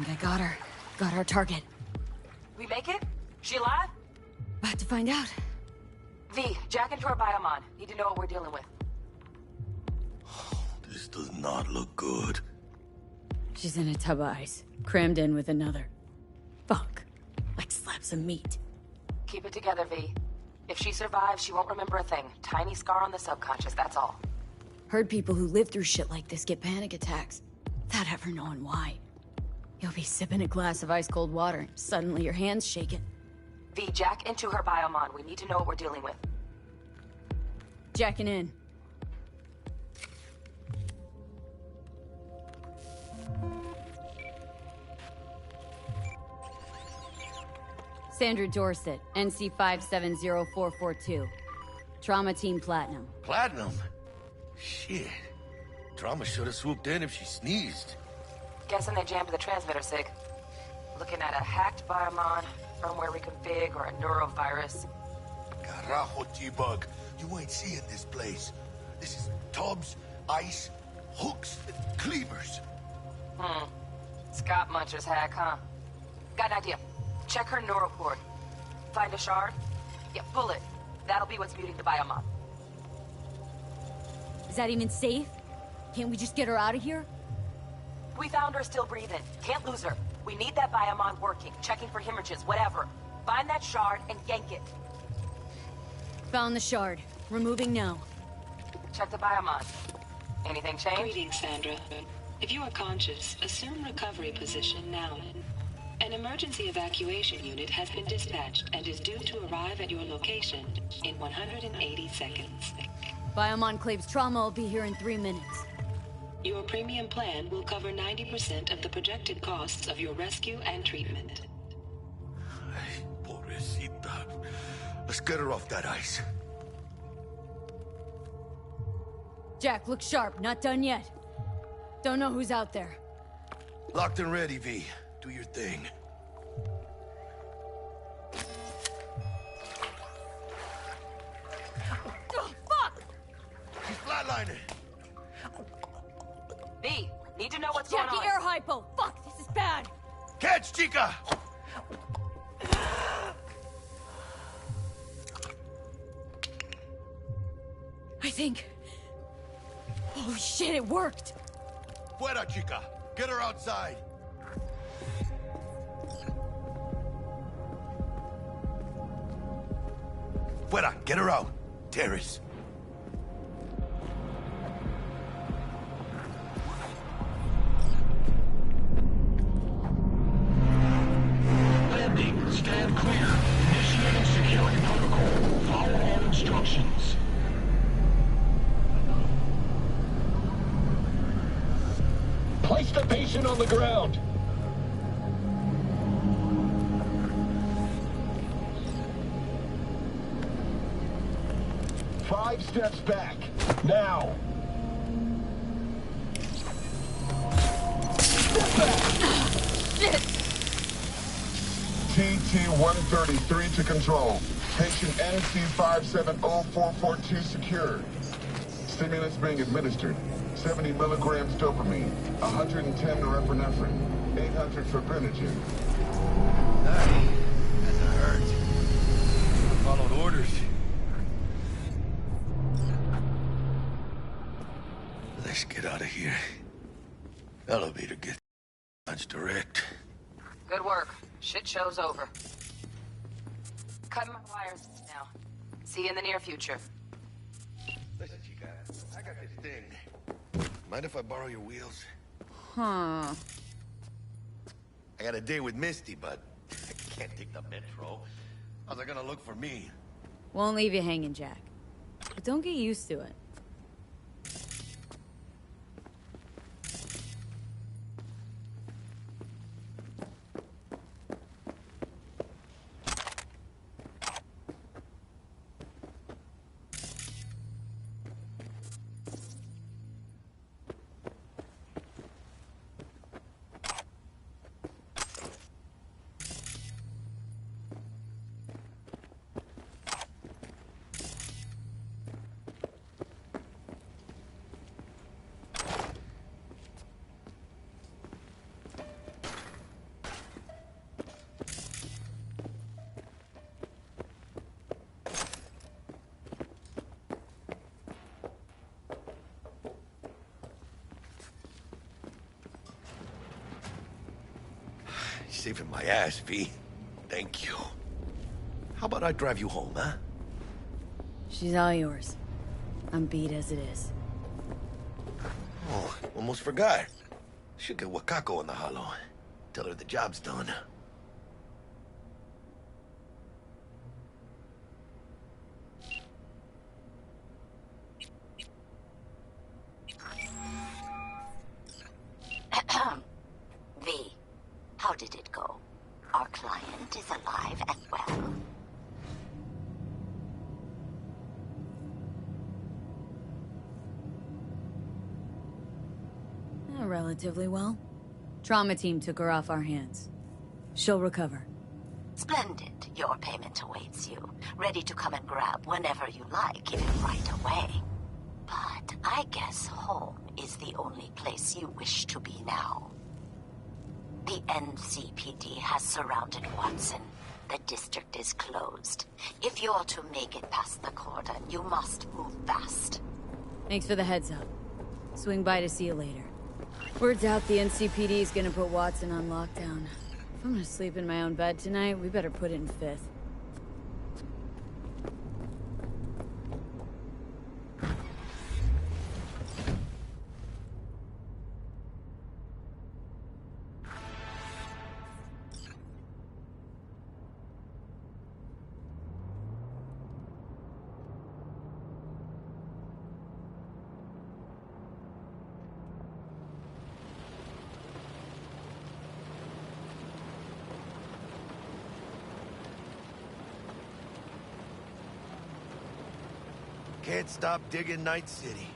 [SPEAKER 3] think I got her. Got our target.
[SPEAKER 21] We make it? She alive?
[SPEAKER 3] About to find out.
[SPEAKER 21] V, jack into her biomon. Need to know what we're dealing with.
[SPEAKER 11] This does not look good.
[SPEAKER 3] She's in a tub of ice, crammed in with another. Fuck. Like slabs of meat.
[SPEAKER 21] Keep it together, V. If she survives, she won't remember a thing. Tiny scar on the subconscious, that's all.
[SPEAKER 3] Heard people who live through shit like this get panic attacks, without ever knowing why. You'll be sipping a glass of ice-cold water, and suddenly your hand's shaking.
[SPEAKER 21] V, jack into her biomon. We need to know what we're dealing with.
[SPEAKER 3] Jacking in. Sandra Dorset, NC 570442. Trauma Team Platinum.
[SPEAKER 11] Platinum? Shit. Trauma should have swooped in if she sneezed.
[SPEAKER 21] Guessing they jammed the transmitter, Sig. Looking at a hacked biomon, firmware reconfig, or a neurovirus.
[SPEAKER 11] Carajo, T-Bug. You ain't seeing this place. This is tubs, ice, hooks, and cleavers.
[SPEAKER 21] Scott Muncher's hack, huh? Got an idea. Check her neuroport. Find a shard? Yeah, pull it. That'll be what's muting the biomon.
[SPEAKER 3] Is that even safe? Can't we just get her out of here?
[SPEAKER 21] We found her still breathing. Can't lose her. We need that biomon working, checking for hemorrhages, whatever. Find that shard and yank it.
[SPEAKER 3] Found the shard. Removing now.
[SPEAKER 21] Check the biomon. Anything change?
[SPEAKER 7] Greetings, Sandra. If you are conscious, assume recovery position now. An emergency evacuation unit has been dispatched and is due to arrive at your location in 180 seconds.
[SPEAKER 3] Biomon claims trauma will be here in 3 minutes.
[SPEAKER 7] Your premium plan will cover 90% of the projected costs of your rescue and treatment.
[SPEAKER 11] Ay, pobrecita. Let's get her off that ice.
[SPEAKER 3] Jack, look sharp. Not done yet. Don't know who's out there.
[SPEAKER 11] Locked and ready, V. Do your thing.
[SPEAKER 3] Oh, fuck!
[SPEAKER 11] She's flatlining.
[SPEAKER 21] V, need to know what's
[SPEAKER 3] Jackie,
[SPEAKER 21] going on.
[SPEAKER 3] air hypo! Fuck, this is bad!
[SPEAKER 11] Catch, chica!
[SPEAKER 3] I think... Holy shit, it worked!
[SPEAKER 11] Fuera, chica! Get her outside! Fuera, get her out! Terrace.
[SPEAKER 17] Landing. Stand clear. Initiating security protocol. Follow all instructions. Place the patient on the ground. Five steps back. Now.
[SPEAKER 3] Shit!
[SPEAKER 12] TT-133 to control. Patient NC570442 secured. Stimulants being administered. 70 milligrams dopamine, 110 norepinephrine, 800 fibrinogen.
[SPEAKER 11] That hurt. Followed orders. Let's get out of here. Elevator gets lunch direct.
[SPEAKER 21] Good work. Shit show's over. Cutting my wires now. See you in the near future.
[SPEAKER 11] Listen, chica, I got this thing. Mind if I borrow your wheels?
[SPEAKER 3] Huh.
[SPEAKER 11] I got a date with Misty, but I can't take the metro. How's it gonna look for me?
[SPEAKER 3] Won't leave you hanging, Jack. But don't get used to it.
[SPEAKER 11] saving my ass, V. Thank you. How about I drive you home, huh?
[SPEAKER 3] She's all yours. I'm beat as it is.
[SPEAKER 11] Oh, almost forgot. Should get Wakako in the hollow. Tell her the job's done.
[SPEAKER 10] V, how did it go? Our client is alive and well.
[SPEAKER 3] Relatively well. Trauma team took her off our hands. She'll recover.
[SPEAKER 10] Splendid. Your payment awaits you. Ready to come and grab whenever you like, even right away. But I guess home is the only place you wish to be now. The NCPD has surrounded Watson. The district is closed. If you're to make it past the cordon, you must move fast.
[SPEAKER 3] Thanks for the heads up. Swing by to see you later. Word's out the NCPD is gonna put Watson on lockdown. If I'm gonna sleep in my own bed tonight, we better put it in 5th.
[SPEAKER 11] Can't stop digging Night City.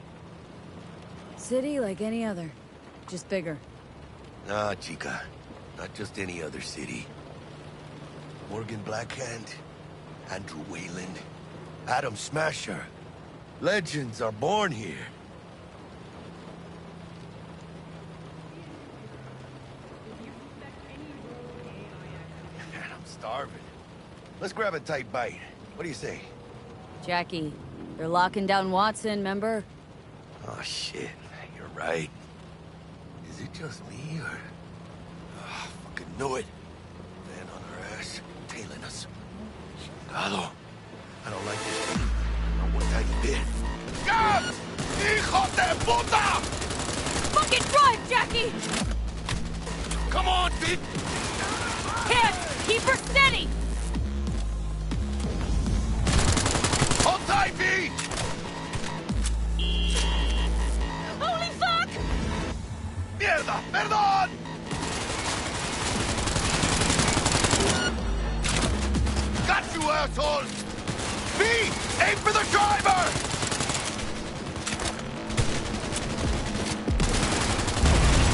[SPEAKER 3] City like any other, just bigger.
[SPEAKER 11] Nah, chica. Not just any other city. Morgan Blackhand, Andrew Wayland, Adam Smasher. Legends are born here. Man, I'm starving. Let's grab a tight bite. What do you say?
[SPEAKER 3] Jackie, they're locking down Watson, remember?
[SPEAKER 11] Oh, shit. You're right. Is it just me, or... Oh, fucking knew it. Man on our ass, tailing us. Chingado. I don't like this. Not one tiny bit. God! Hijo de puta!
[SPEAKER 3] Fucking drive, Jackie!
[SPEAKER 11] Come on, bitch!
[SPEAKER 3] Hit! Keep her steady!
[SPEAKER 11] Hold tight, V!
[SPEAKER 3] Holy fuck!
[SPEAKER 11] Mierda! Perdón! Got you, assholes! V! Aim for the driver!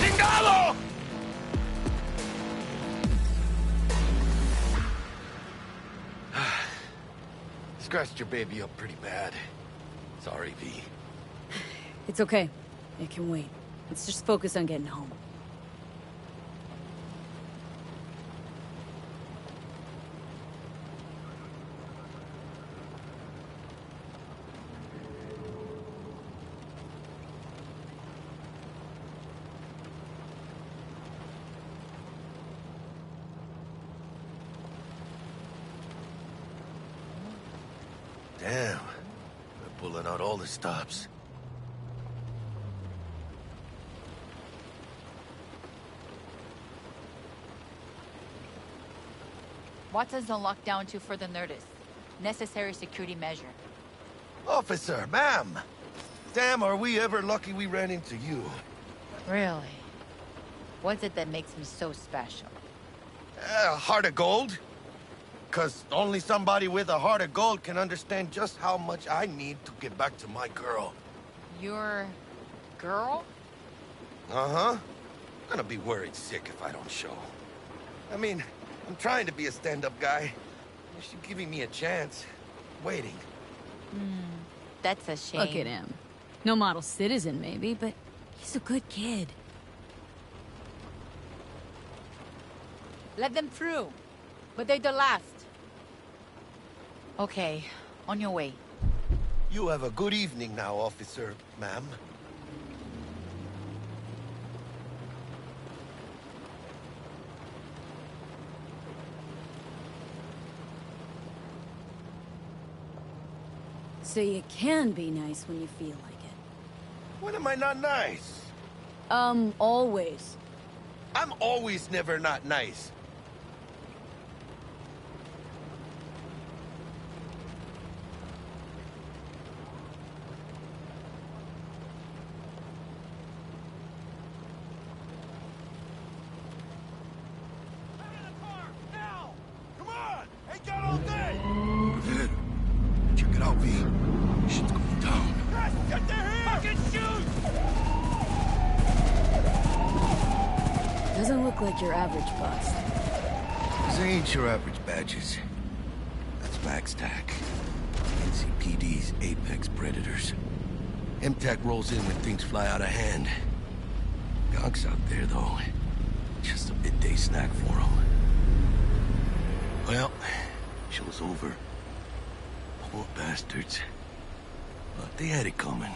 [SPEAKER 11] Chingado! Scratched your baby up pretty bad. Sorry, V.
[SPEAKER 3] It's okay. It can wait. Let's just focus on getting home.
[SPEAKER 11] Damn. They're pulling out all the stops.
[SPEAKER 22] Watson's on lockdown until further notice. Necessary security measure.
[SPEAKER 11] Officer, ma'am! Damn, are we ever lucky we ran into you.
[SPEAKER 22] Really? What's it that makes me so special?
[SPEAKER 11] A heart of gold? 'Cause only somebody with a heart of gold can understand just how much I need to get back to my girl.
[SPEAKER 22] Your... girl?
[SPEAKER 11] Uh-huh. I'm gonna be worried sick if I don't show. I mean, I'm trying to be a stand-up guy. She's giving me a chance. Waiting.
[SPEAKER 22] That's a shame.
[SPEAKER 3] Look at him. No model citizen, maybe, but he's a good kid.
[SPEAKER 22] Let them through. But they're the last. Okay, on your way.
[SPEAKER 11] You have a good evening now, officer, ma'am.
[SPEAKER 3] So you can be nice when you feel like it.
[SPEAKER 11] When am I not nice?
[SPEAKER 3] Always.
[SPEAKER 11] I'm always never not nice.
[SPEAKER 12] Ahead. Check it out, V. Shit's going down.
[SPEAKER 15] Get there here! Fucking shoot!
[SPEAKER 3] Doesn't look like your average bust.
[SPEAKER 11] These ain't your average badges. That's MaxTac. NCPD's apex predators. MTAC rolls in when things fly out of hand. Gonks out there, though. Just a midday snack for them. Well, show's over. Poor bastards. But they had it coming.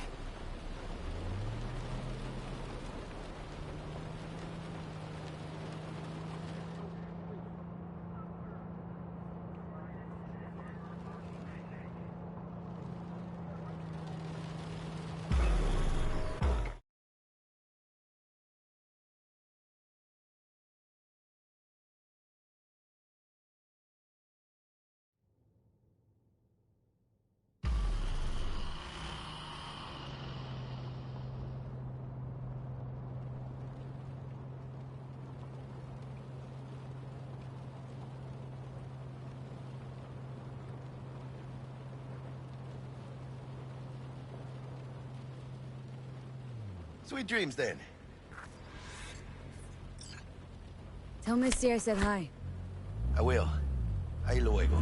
[SPEAKER 11] Sweet dreams, then.
[SPEAKER 3] Tell Misty I said hi.
[SPEAKER 11] I will. Ahí luego.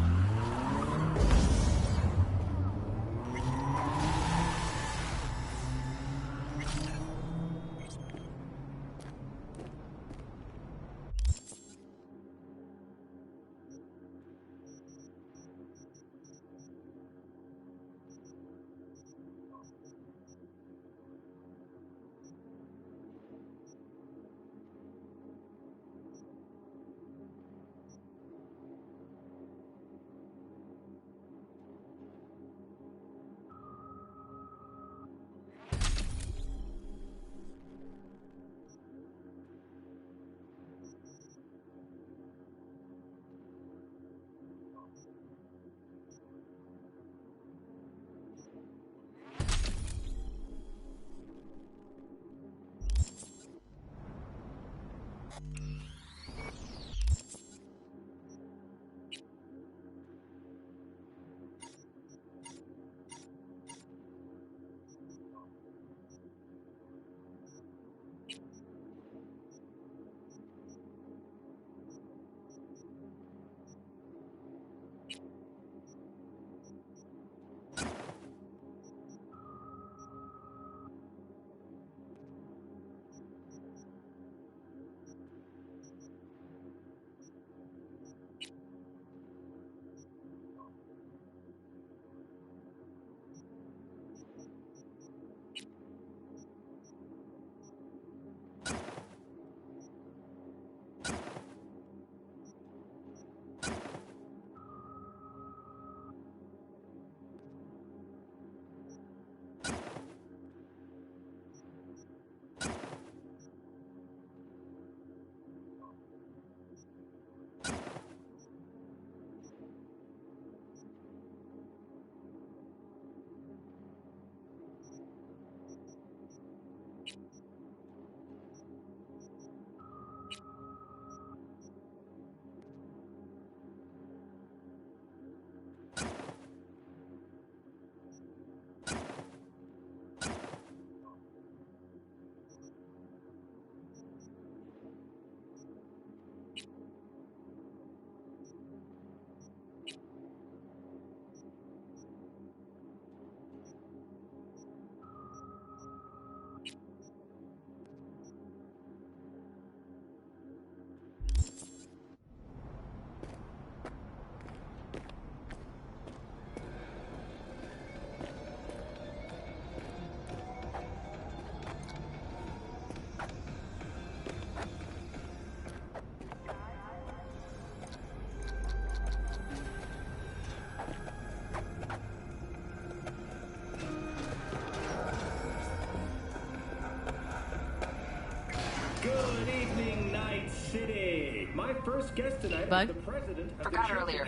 [SPEAKER 2] Good evening, Night City. My first guest tonight
[SPEAKER 3] Bug?
[SPEAKER 2] is the president of
[SPEAKER 21] Forgot
[SPEAKER 2] the
[SPEAKER 21] earlier.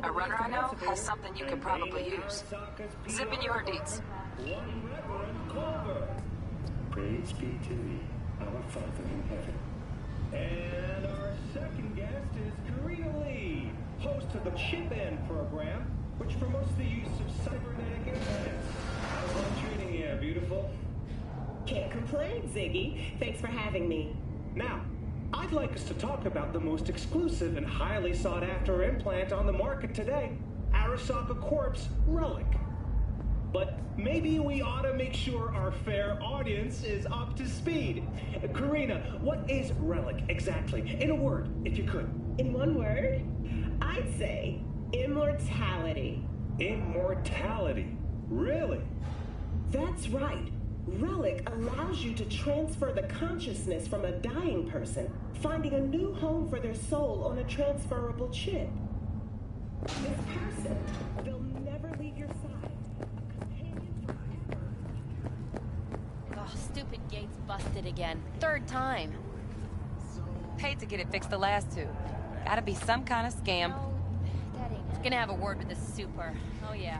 [SPEAKER 21] A runner I know has something you could probably use. Zip in your deeds.
[SPEAKER 2] One Reverend Culver. Praise be to thee, our Father in heaven. And our second guest is Karina Lee, host of the Chip In program, which promotes the use of cybernetic implants. How's life treating you, beautiful?
[SPEAKER 5] Can't complain, Ziggy. Thanks for having me.
[SPEAKER 2] Now, I'd like us to talk about the most exclusive and highly sought-after implant on the market today, Arasaka Corp's Relic. But maybe we ought to make sure our fair audience is up to speed. Karina, what is Relic exactly? In a word, if you could.
[SPEAKER 5] In one word, I'd say immortality.
[SPEAKER 2] Immortality? Really?
[SPEAKER 5] That's right. Relic allows you to transfer the consciousness from a dying person, finding a new home for their soul on a transferable chip. This person, they'll never leave your side. A companion forever.
[SPEAKER 22] Oh, stupid gate's busted again. Third time.
[SPEAKER 21] Paid to get it fixed the last two. Gotta be some kind of scam.
[SPEAKER 22] No, that ain't. Gonna have a word with the super. Oh yeah.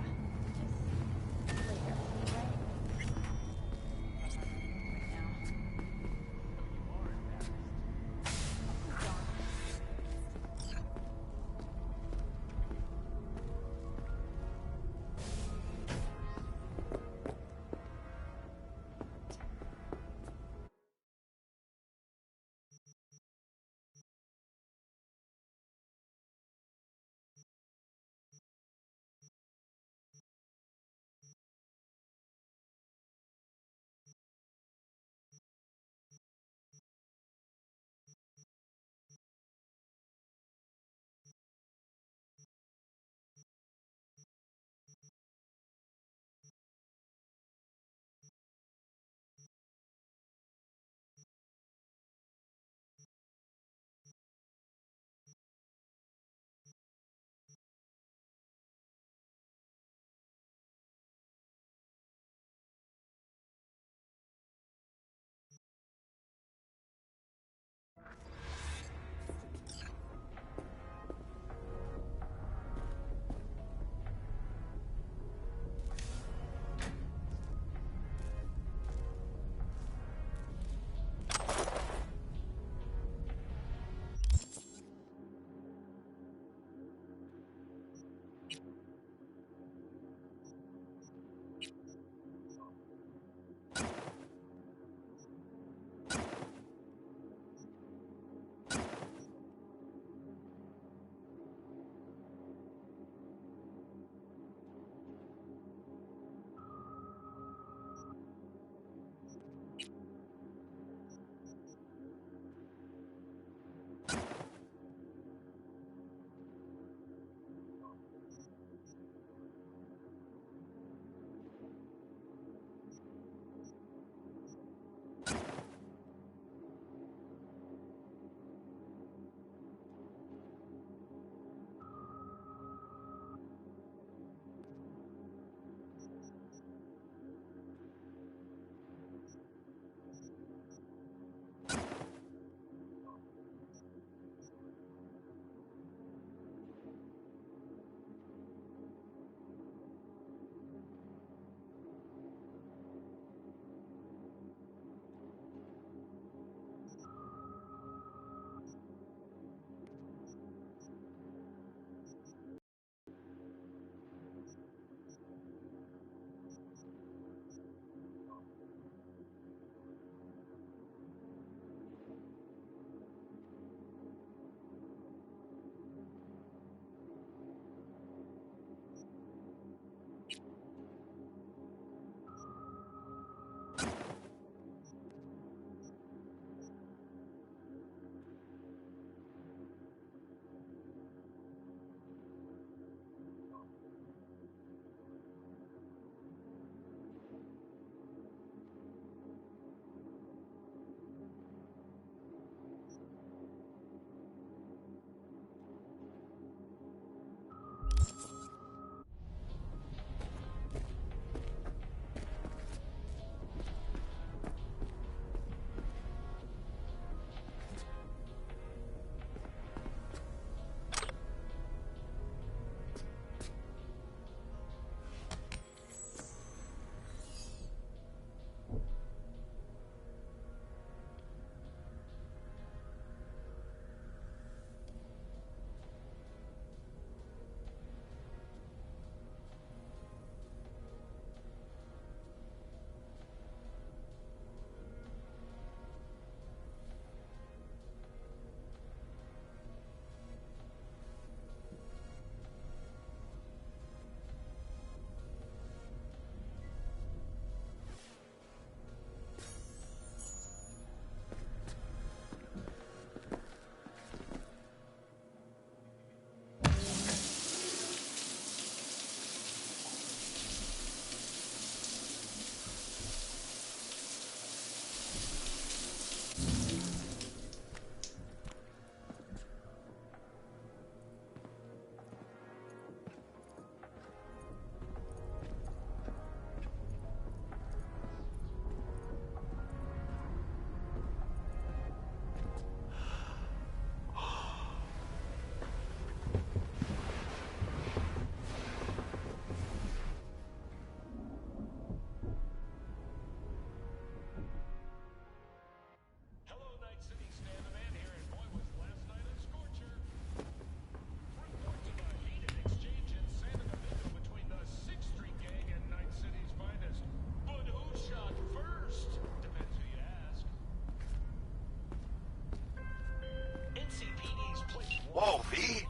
[SPEAKER 11] Whoa, V?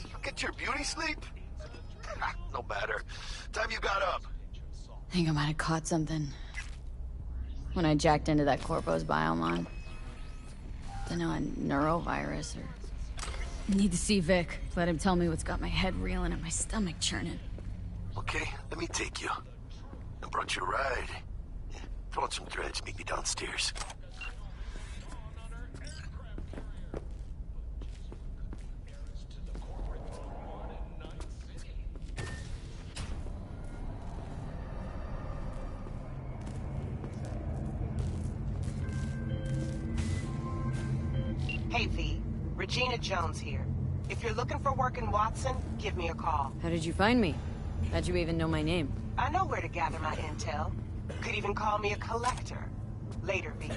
[SPEAKER 11] You get your beauty sleep? No matter. Time you got up.
[SPEAKER 3] Think I might have caught something when I jacked into that Corpo's biome line. Dunno, a neurovirus or... Need to see Vic. Let him tell me what's got my head reeling and my stomach churning.
[SPEAKER 11] Okay, let me take you. I brought you a ride. Yeah, throw on some threads, meet me downstairs.
[SPEAKER 6] Hey, V. Regina Jones here. If you're looking for work in Watson, give me a call.
[SPEAKER 3] How did you find me? How'd you even know my name?
[SPEAKER 6] I know where to gather my intel. Could even call me a collector. Later, V.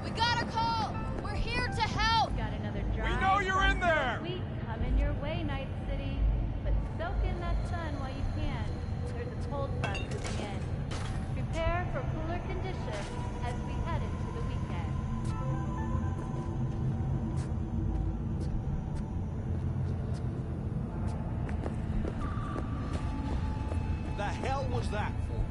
[SPEAKER 22] We got a call! We're here to help!
[SPEAKER 8] Got another drive.
[SPEAKER 18] We know you're in there!
[SPEAKER 8] Sweet, coming your way, Night City. But soak in that sun while you can. There's a cold front moving in. Prepare for cooler conditions as we head into the weekend.
[SPEAKER 23] The hell was that for?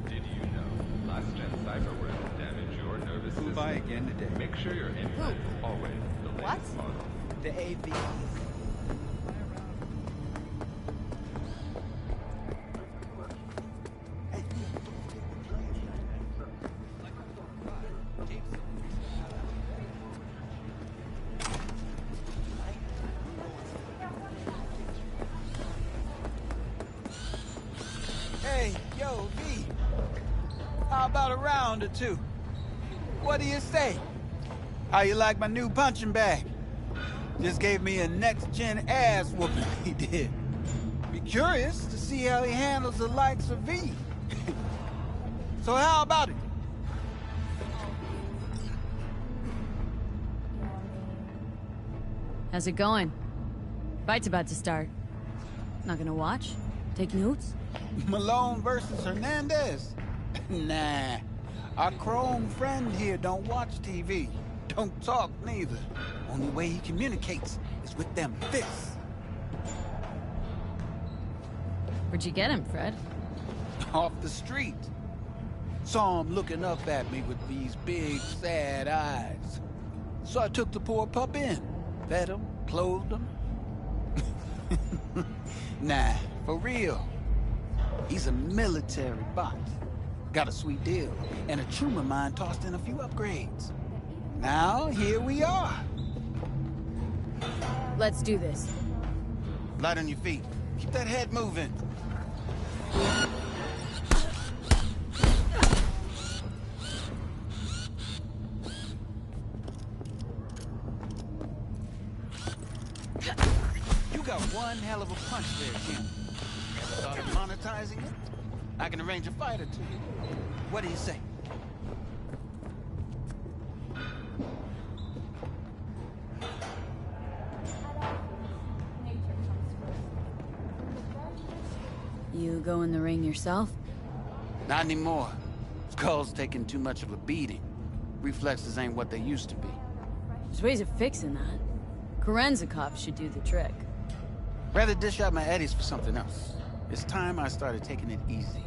[SPEAKER 24] Did you know last-gen cyberware damage your nervous system?
[SPEAKER 25] By again today.
[SPEAKER 24] Make sure your implant is always the latest model.
[SPEAKER 25] The AV. Hey, yo, V. How about a round or two? What do you say? How you like my new punching bag? Just gave me a next-gen ass whooping, he did. Be curious to see how he handles the likes of V. So how about it?
[SPEAKER 3] How's it going? Fight's about to start. Not gonna watch? Take notes?
[SPEAKER 25] Malone versus Hernandez? Nah. Our Chrome friend here don't watch TV. Don't talk neither. Only way he communicates is with them fists.
[SPEAKER 3] Where'd you get him, Fred?
[SPEAKER 25] Off the street. Saw him looking up at me with these big, sad eyes. So I took the poor pup in. Fed him, clothed him. Nah, for real. He's a military bot. Got a sweet deal, and a tumor mine tossed in a few upgrades. Now, here we are.
[SPEAKER 3] Let's do this.
[SPEAKER 25] Light on your feet. Keep that head moving. You got one hell of a punch there, Kim. Thought of monetizing it? I can arrange a fight or two. What do you say?
[SPEAKER 3] You go in the ring yourself?
[SPEAKER 25] Not anymore. Skull's taking too much of a beating. Reflexes ain't what they used to be.
[SPEAKER 3] There's ways of fixing that. Korenzikov should do the trick.
[SPEAKER 25] Rather dish out my eddies for something else. It's time I started taking it easy.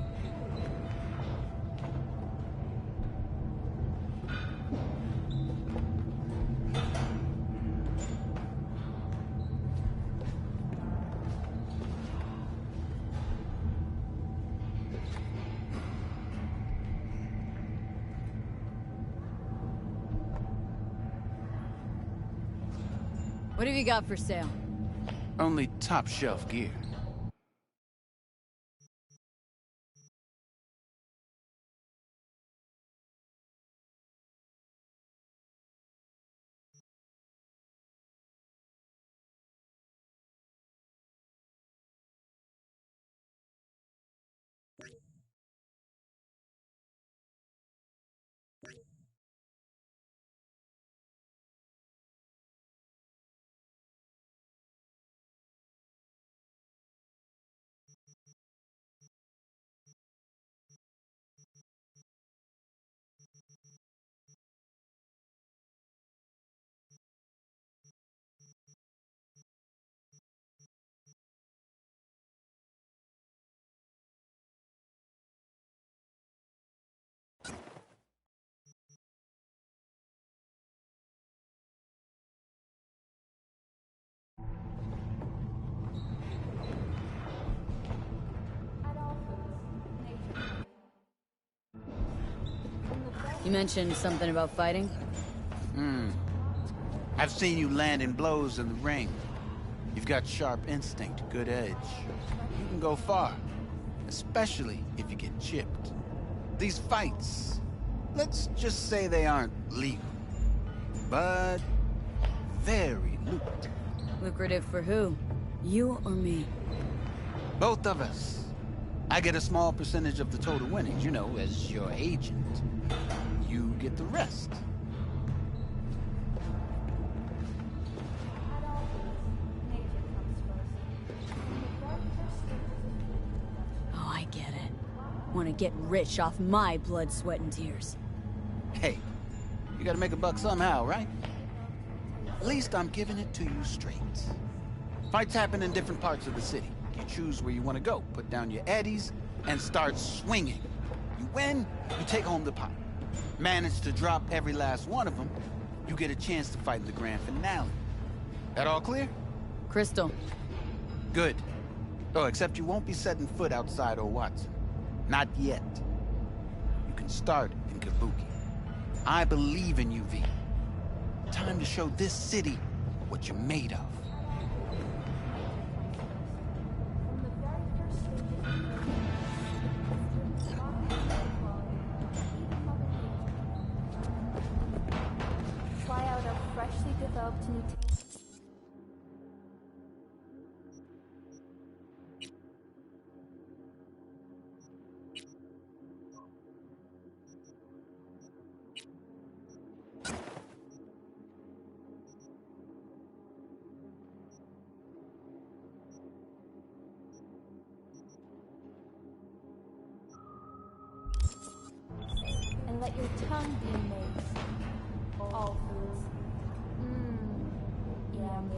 [SPEAKER 3] What have you got for sale?
[SPEAKER 25] Only top shelf gear.
[SPEAKER 3] You mentioned something about fighting?
[SPEAKER 25] I've seen you landing blows in the ring. You've got sharp instinct, good edge. You can go far, especially if you get chipped. These fights, let's just say they aren't legal, but very lucrative.
[SPEAKER 3] Lucrative for who? You or me?
[SPEAKER 25] Both of us. I get a small percentage of the total winnings, you know, as your agent. You get the rest.
[SPEAKER 3] Oh, I get it. Want to get rich off my blood, sweat, and tears.
[SPEAKER 25] Hey, you gotta make a buck somehow, right? At least I'm giving it to you straight. Fights happen in different parts of the city. You choose where you want to go, put down your eddies, and start swinging. You win, you take home the pot. Manage to drop every last one of them, you get a chance to fight in the grand finale. That all clear?
[SPEAKER 3] Crystal.
[SPEAKER 25] Good. Oh, except you won't be setting foot outside Watson. Not yet. You can start in Kabuki. I believe in you, V. Time to show this city what you're made of.
[SPEAKER 8] Try out a freshly developed new and let your tongue be amazed. All foods. Yummy.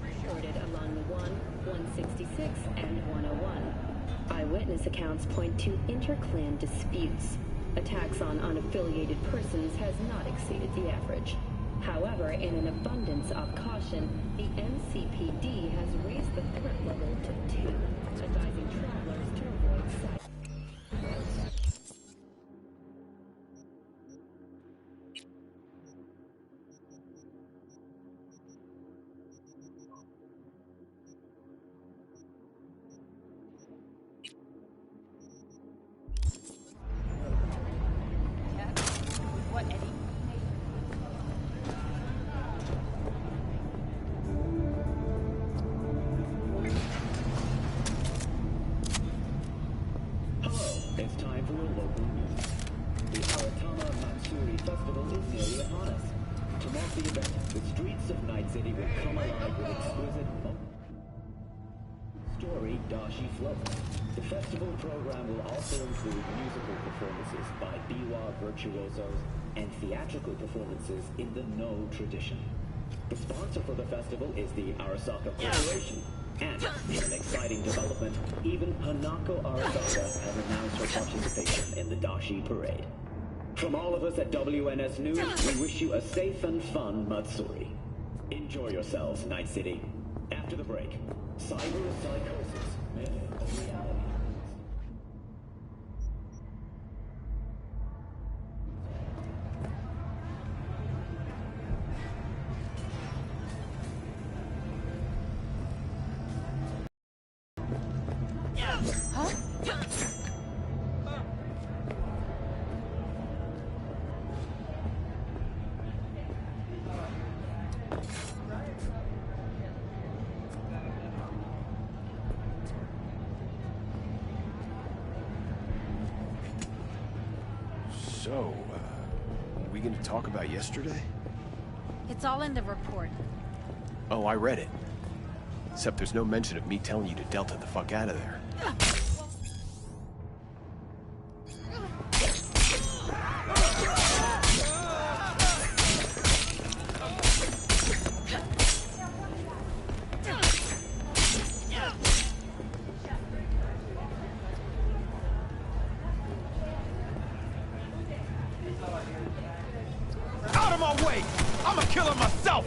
[SPEAKER 7] Reported along the 166, and 101. Eyewitness accounts point to inter-clan disputes. Attacks on unaffiliated persons has not exceeded the average. However, in an abundance of caution, the NCPD has raised the threat level to 2, advising travelers to avoid sight.
[SPEAKER 22] What, Eddie?
[SPEAKER 2] It's time for your local news. The Aratama Matsuri Festival is nearly upon us. To mark the event, the streets of Night City will come alive with exquisite story Dashi floats. The festival program will also include musical performances by biwa virtuosos and theatrical performances in the No tradition. The sponsor for the festival is the Arasaka Corporation. And, in an exciting development, even Hanako Arasaka has announced her participation in the Dashi Parade. From all of us at WNS News, we wish you a safe and fun Matsuri. Enjoy yourselves, Night City. After the break, cyber psychosis, myth or reality.
[SPEAKER 1] So, are we gonna talk about yesterday?
[SPEAKER 22] It's all in the report.
[SPEAKER 1] Oh, I read it. Except there's no mention of me telling you to Delta the fuck out of there.
[SPEAKER 15] Out of my way! I'm a killer myself!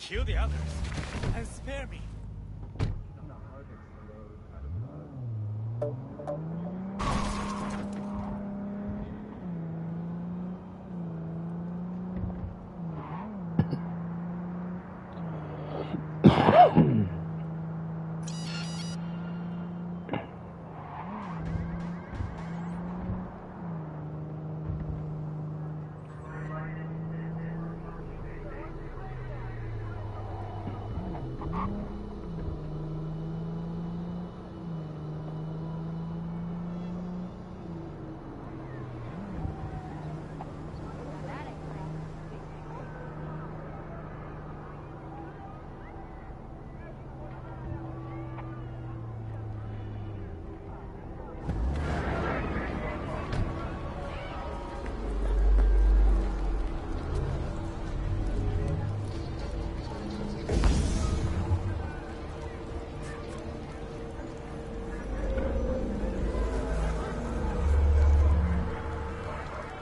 [SPEAKER 23] Kill the others and spare me.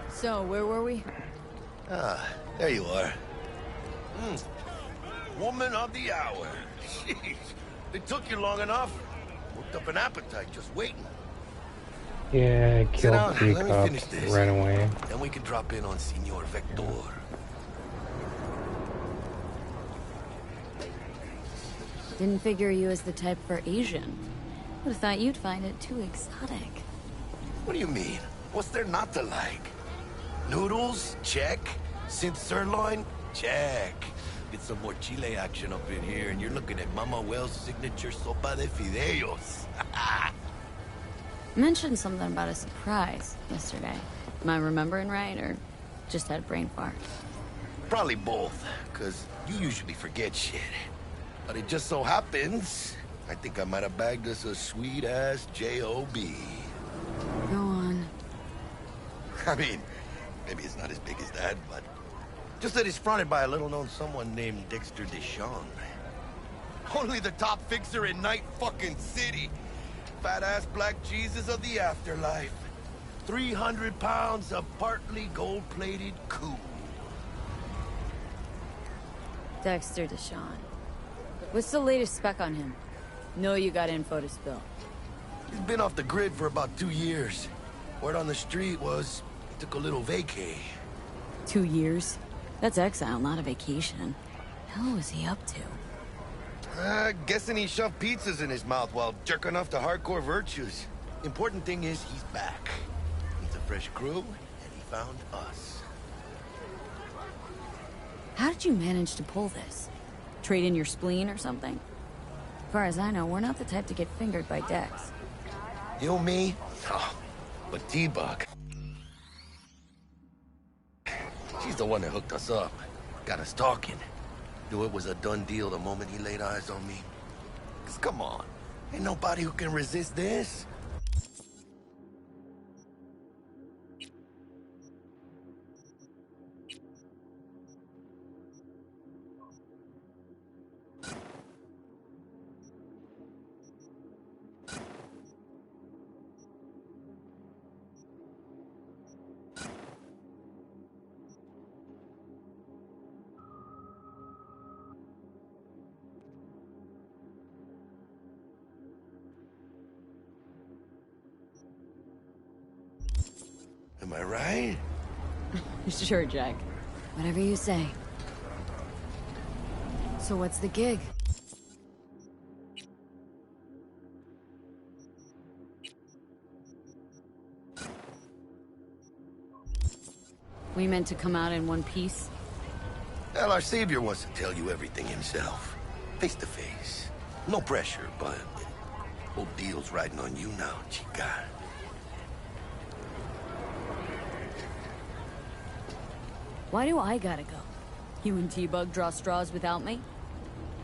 [SPEAKER 3] So, where were we?
[SPEAKER 11] Ah, there you are. Woman of the hour. Jeez, it took you long enough. Worked up an appetite just waiting.
[SPEAKER 9] Yeah,
[SPEAKER 11] Sit
[SPEAKER 9] killed
[SPEAKER 11] down,
[SPEAKER 9] three
[SPEAKER 11] let me
[SPEAKER 9] cops
[SPEAKER 11] finish this.
[SPEAKER 9] right away.
[SPEAKER 11] Then we can drop in on Senor Vector.
[SPEAKER 3] Didn't figure you as the type for Asian. Would've thought you'd find it too exotic.
[SPEAKER 11] What do you mean? What's there not to like? Noodles? Check. Synth sirloin? Check. Get some more chile action up in here, and you're looking at Mama Wells' signature sopa de fideos.
[SPEAKER 3] Mentioned something about a surprise yesterday. Am I remembering right, or just had a brain fart?
[SPEAKER 11] Probably both, because you usually forget shit. But it just so happens, I think I might have bagged us a sweet-ass J.O.B.
[SPEAKER 3] Go on.
[SPEAKER 11] I mean, maybe it's not as big as that, but just that it's fronted by a little-known someone named Dexter Deshawn. Only the top fixer in Night fucking City. Fat-ass black Jesus of the afterlife. 300 pounds of partly gold-plated cool.
[SPEAKER 3] Dexter Deshawn. What's the latest spec on him? Know you got info to spill.
[SPEAKER 11] He's been off the grid for about 2 years. Word on the street was he took a little vacay.
[SPEAKER 3] 2 years? That's exile, not a vacation. Hell was he up to?
[SPEAKER 11] Guessing he shoved pizzas in his mouth while jerking off to hardcore virtues. Important thing is he's back. He's a fresh crew, and he found us.
[SPEAKER 3] How did you manage to pull this? Trade in your spleen or something? As far as I know, we're not the type to get fingered by Dex.
[SPEAKER 11] You, me? Oh, but T-Bug. She's the one that hooked us up. Got us talking. Knew it was a done deal the moment he laid eyes on me. 'Cause come on, ain't nobody who can resist this. Am I right?
[SPEAKER 3] Sure, Jack. Whatever you say. So what's the gig? We meant to come out in one piece?
[SPEAKER 11] Well, our savior wants to tell you everything himself. Face to face. No pressure, but whole deal's riding on you now, chica.
[SPEAKER 3] Why do I gotta go? You and T-Bug draw straws without me?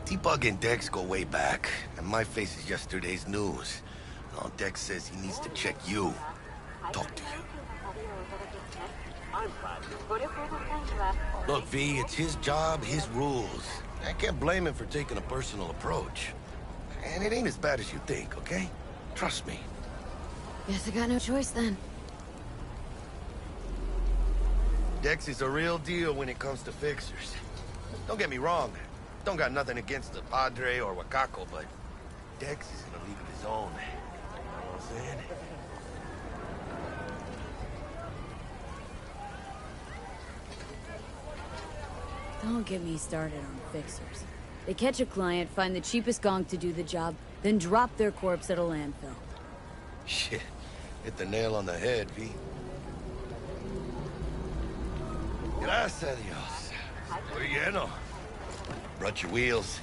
[SPEAKER 11] T-Bug and Dex go way back, and my face is yesterday's news. Now Dex says he needs to check you. Talk to you. Look, V, it's his job, his rules. I can't blame him for taking a personal approach. And it ain't as bad as you think, okay? Trust me.
[SPEAKER 3] Guess I got no choice then.
[SPEAKER 11] Dex is a real deal when it comes to fixers. Don't get me wrong. Don't got nothing against the Padre or Wakako, but Dex is in a league of his own. You know what I'm saying?
[SPEAKER 3] Don't get me started on fixers. They catch a client, find the cheapest gong to do the job, then drop their corpse at a landfill.
[SPEAKER 11] Shit. Hit the nail on the head, V. Gracias a Dios. Muy lleno. Brought your wheels.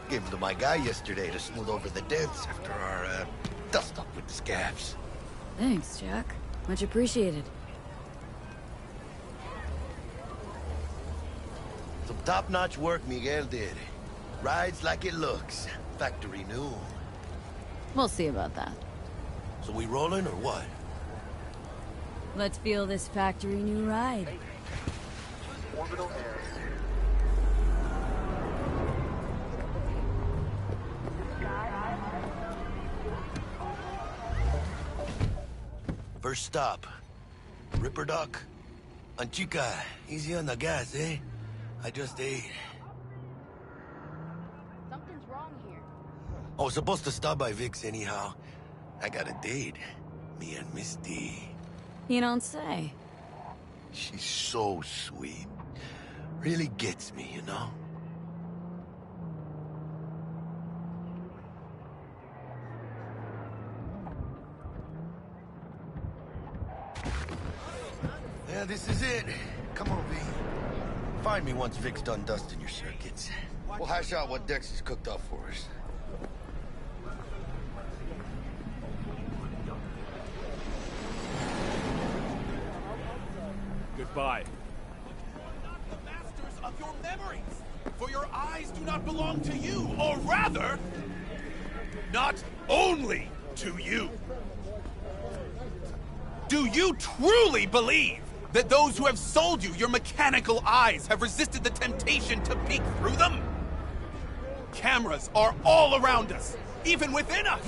[SPEAKER 11] Gave them to my guy yesterday to smooth over the dents after our, dust-up with the scabs.
[SPEAKER 3] Thanks, Jack. Much appreciated.
[SPEAKER 11] Some top-notch work Miguel did. Rides like it looks. Factory new.
[SPEAKER 3] We'll see about that.
[SPEAKER 11] So we rolling or what?
[SPEAKER 3] Let's feel this factory new ride.
[SPEAKER 2] Orbital air.
[SPEAKER 11] First stop. Ripper Dock. Anchica, easy on the gas, eh? I just ate.
[SPEAKER 22] Something's wrong here.
[SPEAKER 11] I was supposed to stop by Vic's anyhow. I got a date. Me and Misty.
[SPEAKER 3] You don't say.
[SPEAKER 11] She's so sweet. Really gets me, you know? Yeah, this is it. Come on, V. Find me once Vic's done dusting your circuits. We'll hash out what Dex has cooked up for us.
[SPEAKER 13] Goodbye.
[SPEAKER 14] The masters of your memories, for your eyes do not belong to you, or rather, not only to you. Do you truly believe that those who have sold you your mechanical eyes have resisted the temptation to peek through them? Cameras are all around us, even within us.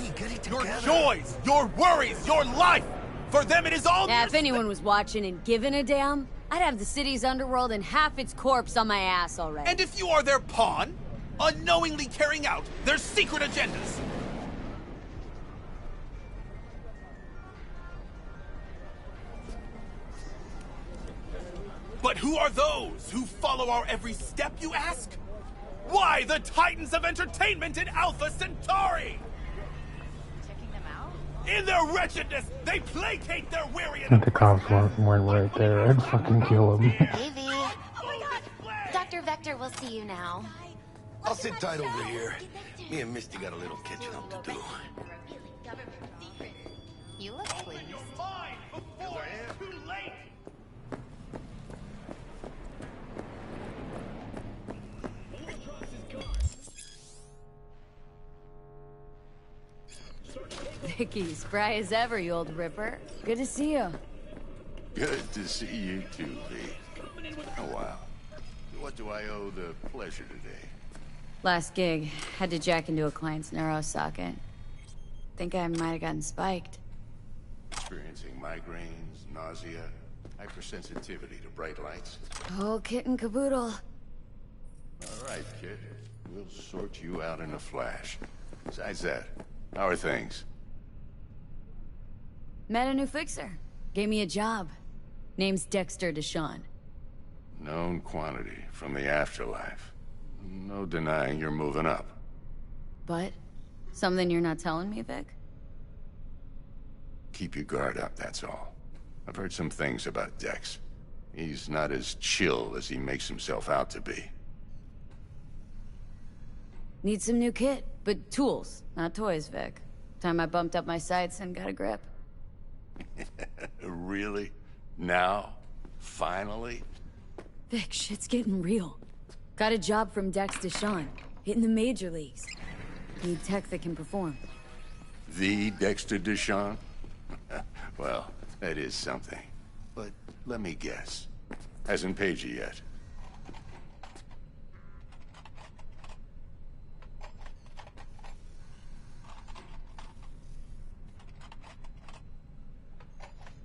[SPEAKER 14] Your joys, your worries, your life. For them, it is all.
[SPEAKER 3] Yeah, if anyone was watching and giving a damn, I'd have the city's underworld and half its corpse on my ass already.
[SPEAKER 14] And if you are their pawn, unknowingly carrying out their secret agendas. But who are those who follow our every step, you ask? Why, the titans of entertainment in Alpha Centauri!
[SPEAKER 22] Checking them out?
[SPEAKER 14] In their wretchedness, they placate their weary
[SPEAKER 9] If the cops weren't right there, I'd fucking kill him.
[SPEAKER 10] Hey, V. Oh my God! Dr. Vector will see you now.
[SPEAKER 11] I'll sit tight over here. Me and Misty got a little catching up to do.
[SPEAKER 10] You look pleased.
[SPEAKER 3] Vicky, spry as ever, you old ripper. Good to see you.
[SPEAKER 16] Good to see you too, V. Oh, wow. What do I owe the pleasure today?
[SPEAKER 3] Last gig, had to jack into a client's neuro socket. Think I might have gotten spiked.
[SPEAKER 16] Experiencing migraines, nausea, hypersensitivity to bright lights.
[SPEAKER 3] Whole kit and caboodle.
[SPEAKER 16] All right, kid. We'll sort you out in a flash. Besides that, how are things?
[SPEAKER 3] Met a new fixer. Gave me a job. Name's Dexter Deshawn.
[SPEAKER 16] Known quantity from the afterlife. No denying you're moving up.
[SPEAKER 3] But? Something you're not telling me, Vic?
[SPEAKER 16] Keep your guard up, that's all. I've heard some things about Dex. He's not as chill as he makes himself out to be.
[SPEAKER 3] Need some new kit, but tools, not toys, Vic. Time I bumped up my sights and got a grip.
[SPEAKER 16] Really? Now? Finally?
[SPEAKER 3] Vic, shit's getting real. Got a job from Dex Deshawn, hitting the major leagues. Need tech that can perform.
[SPEAKER 16] The Dexter Deshawn? Well, that is something. But let me guess. Hasn't paid you yet.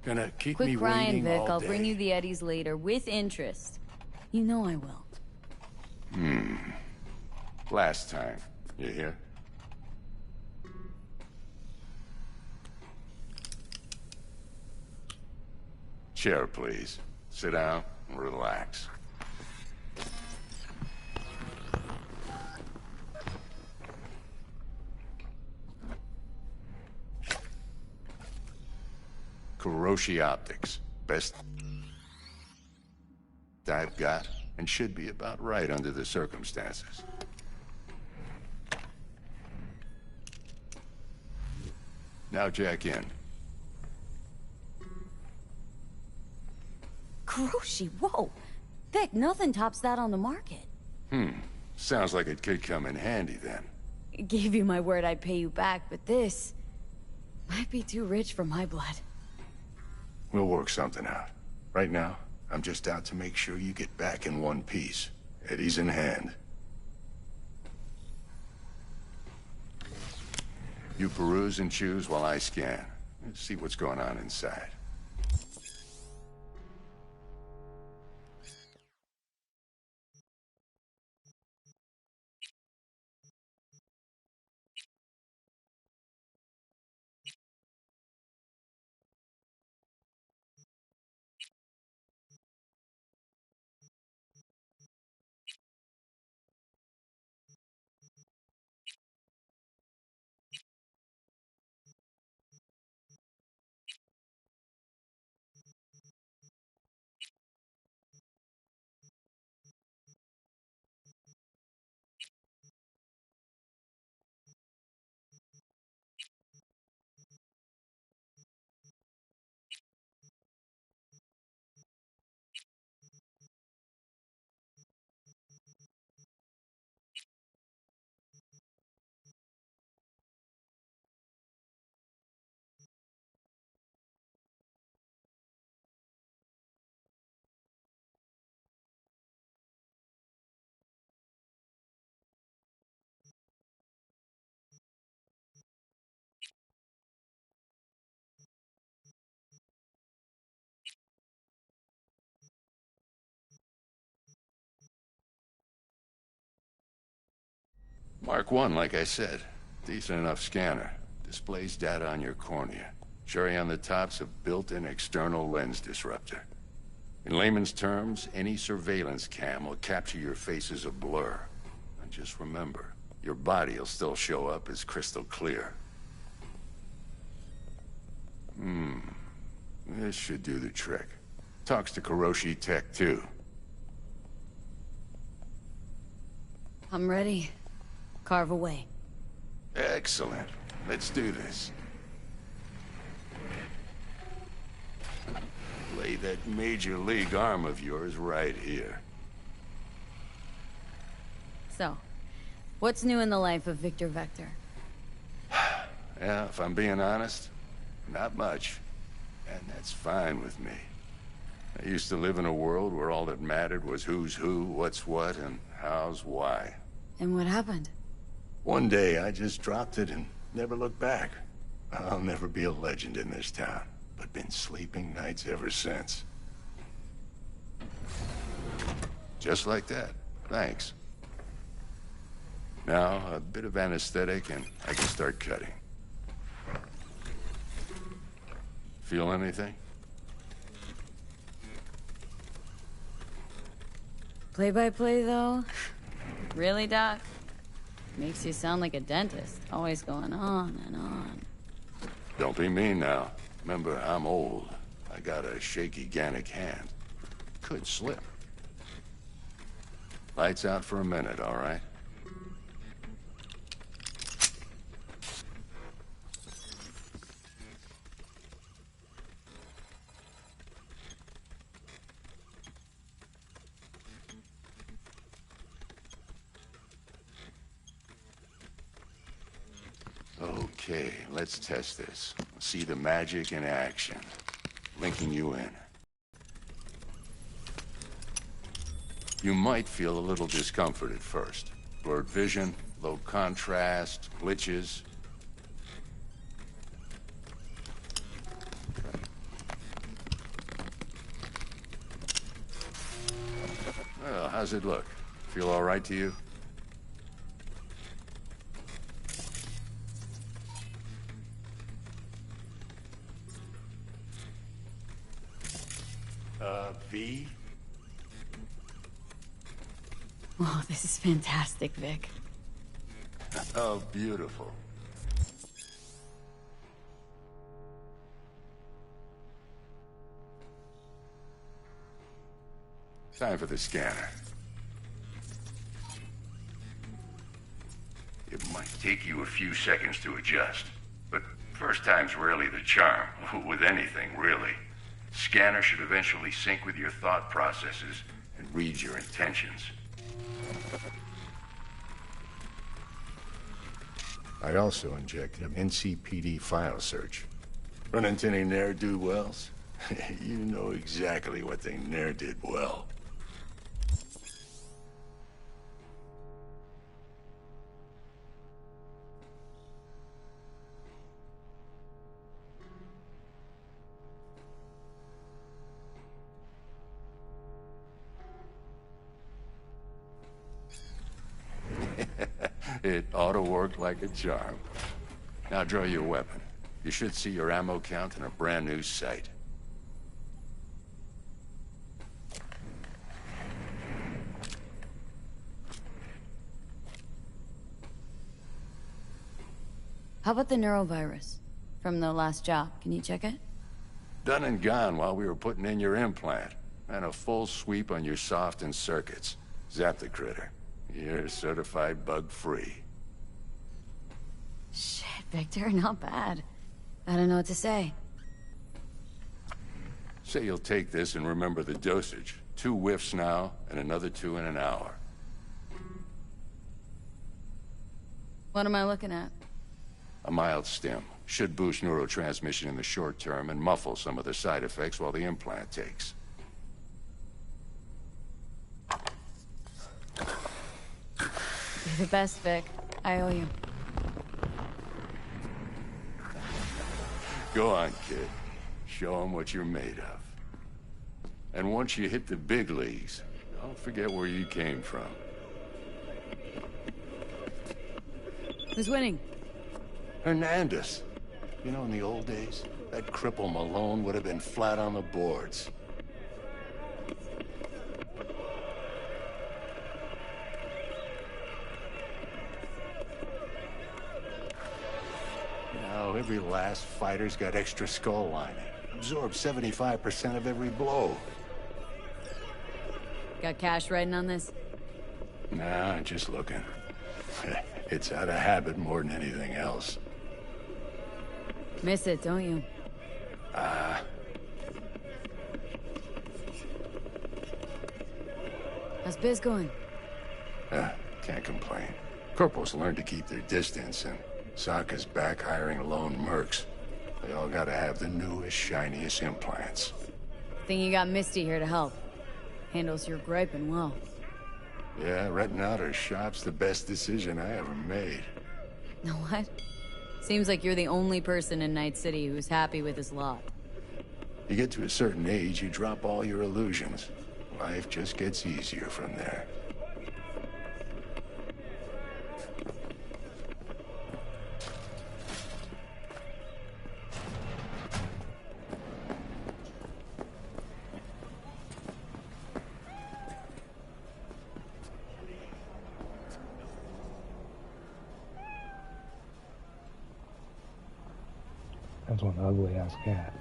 [SPEAKER 16] Gonna keep me
[SPEAKER 3] Quit crying,
[SPEAKER 16] waiting
[SPEAKER 3] Vic.
[SPEAKER 16] all
[SPEAKER 3] I'll
[SPEAKER 16] day.
[SPEAKER 3] bring you the eddies later, with interest. You know I will.
[SPEAKER 16] Class time. You hear? Chair, please. Sit down and relax. Kuroshi Optics. Best I've got, and should be about right under the circumstances. Now jack in.
[SPEAKER 3] Kuroshi, whoa! Vic, nothing tops that on the market.
[SPEAKER 16] Sounds like it could come in handy then.
[SPEAKER 3] Gave you my word I'd pay you back, but this might be too rich for my blood.
[SPEAKER 16] We'll work something out. Right now, I'm just out to make sure you get back in one piece. Eddie's in hand. You peruse and choose while I scan. Let's see what's going on inside. Mark 1, like I said. Decent enough scanner. Displays data on your cornea. Cherry on the top's a built-in external lens disruptor. In layman's terms, any surveillance cam will capture your face as a blur. And just remember, your body will still show up as crystal clear. This should do the trick. Talks to Kuroshi Tech, too.
[SPEAKER 3] I'm ready. Carve away.
[SPEAKER 16] Excellent. Let's do this. Lay that major league arm of yours right here.
[SPEAKER 3] So, what's new in the life of Victor Vector?
[SPEAKER 16] Yeah, if I'm being honest, not much. And that's fine with me. I used to live in a world where all that mattered was who's who, what's what, and how's why.
[SPEAKER 3] And what happened?
[SPEAKER 16] One day, I just dropped it and never looked back. I'll never be a legend in this town, but been sleeping nights ever since. Just like that. Thanks. Now, a bit of anesthetic and I can start cutting. Feel anything?
[SPEAKER 3] Play-by-play, though? Really, Doc? Makes you sound like a dentist, always going on and on.
[SPEAKER 16] Don't be mean now. Remember, I'm old. I got a shaky Gannic hand. Could slip. Lights out for a minute, all right? Okay, let's test this. See the magic in action. Linking you in. You might feel a little discomfort at first. Blurred vision, low contrast, glitches. Well, how's it look? Feel all right to you? V?
[SPEAKER 3] Oh, this is fantastic, Vic.
[SPEAKER 16] Oh, beautiful. Time for the scanner. It might take you a few seconds to adjust, but first time's rarely the charm, with anything, really. Scanner should eventually sync with your thought processes and read your intentions. I also injected an NCPD file search. Run into any ne'er-do-wells? You know exactly what they ne'er did well. It ought to work like a charm. Now draw your weapon. You should see your ammo count in a brand new sight.
[SPEAKER 3] How about the neurovirus from the last job? Can you check it?
[SPEAKER 16] Done and gone while we were putting in your implant. And a full sweep on your soft and circuits. Zap the critter. You're certified bug-free.
[SPEAKER 3] Shit, Victor, not bad. I don't know what to say.
[SPEAKER 16] Say you'll take this and remember the dosage. 2 whiffs now, and another 2 in an hour.
[SPEAKER 3] What am I looking at?
[SPEAKER 16] A mild stim. Should boost neurotransmission in the short term and muffle some of the side effects while the implant takes.
[SPEAKER 3] You're the best, Vic. I owe you.
[SPEAKER 16] Go on, kid. Show them what you're made of. And once you hit the big leagues, don't forget where you came from.
[SPEAKER 3] Who's winning?
[SPEAKER 16] Hernandez. You know, in the old days, that cripple Malone would have been flat on the boards. You know, every last fighter's got extra skull lining. Absorbs 75% of every blow.
[SPEAKER 3] Got cash writing on this?
[SPEAKER 16] Nah, just looking. It's out of habit more than anything else.
[SPEAKER 3] Miss it, don't you? How's biz going?
[SPEAKER 16] Can't complain. Corporals learn to keep their distance, and Sokka's back hiring lone mercs. They all gotta have the newest, shiniest implants.
[SPEAKER 3] Think you got Misty here to help. Handles your griping well.
[SPEAKER 16] Yeah, renting out her shop's the best decision I ever made.
[SPEAKER 3] Know what? Seems like you're the only person in Night City who's happy with his lot.
[SPEAKER 16] You get to a certain age, you drop all your illusions. Life just gets easier from there.
[SPEAKER 9] That's one ugly ass cat.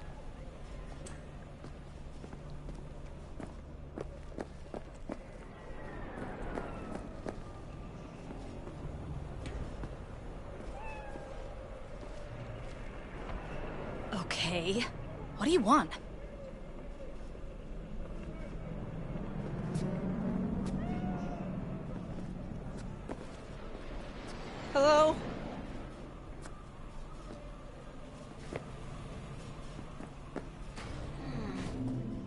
[SPEAKER 22] Okay. What do you want?
[SPEAKER 4] Hello?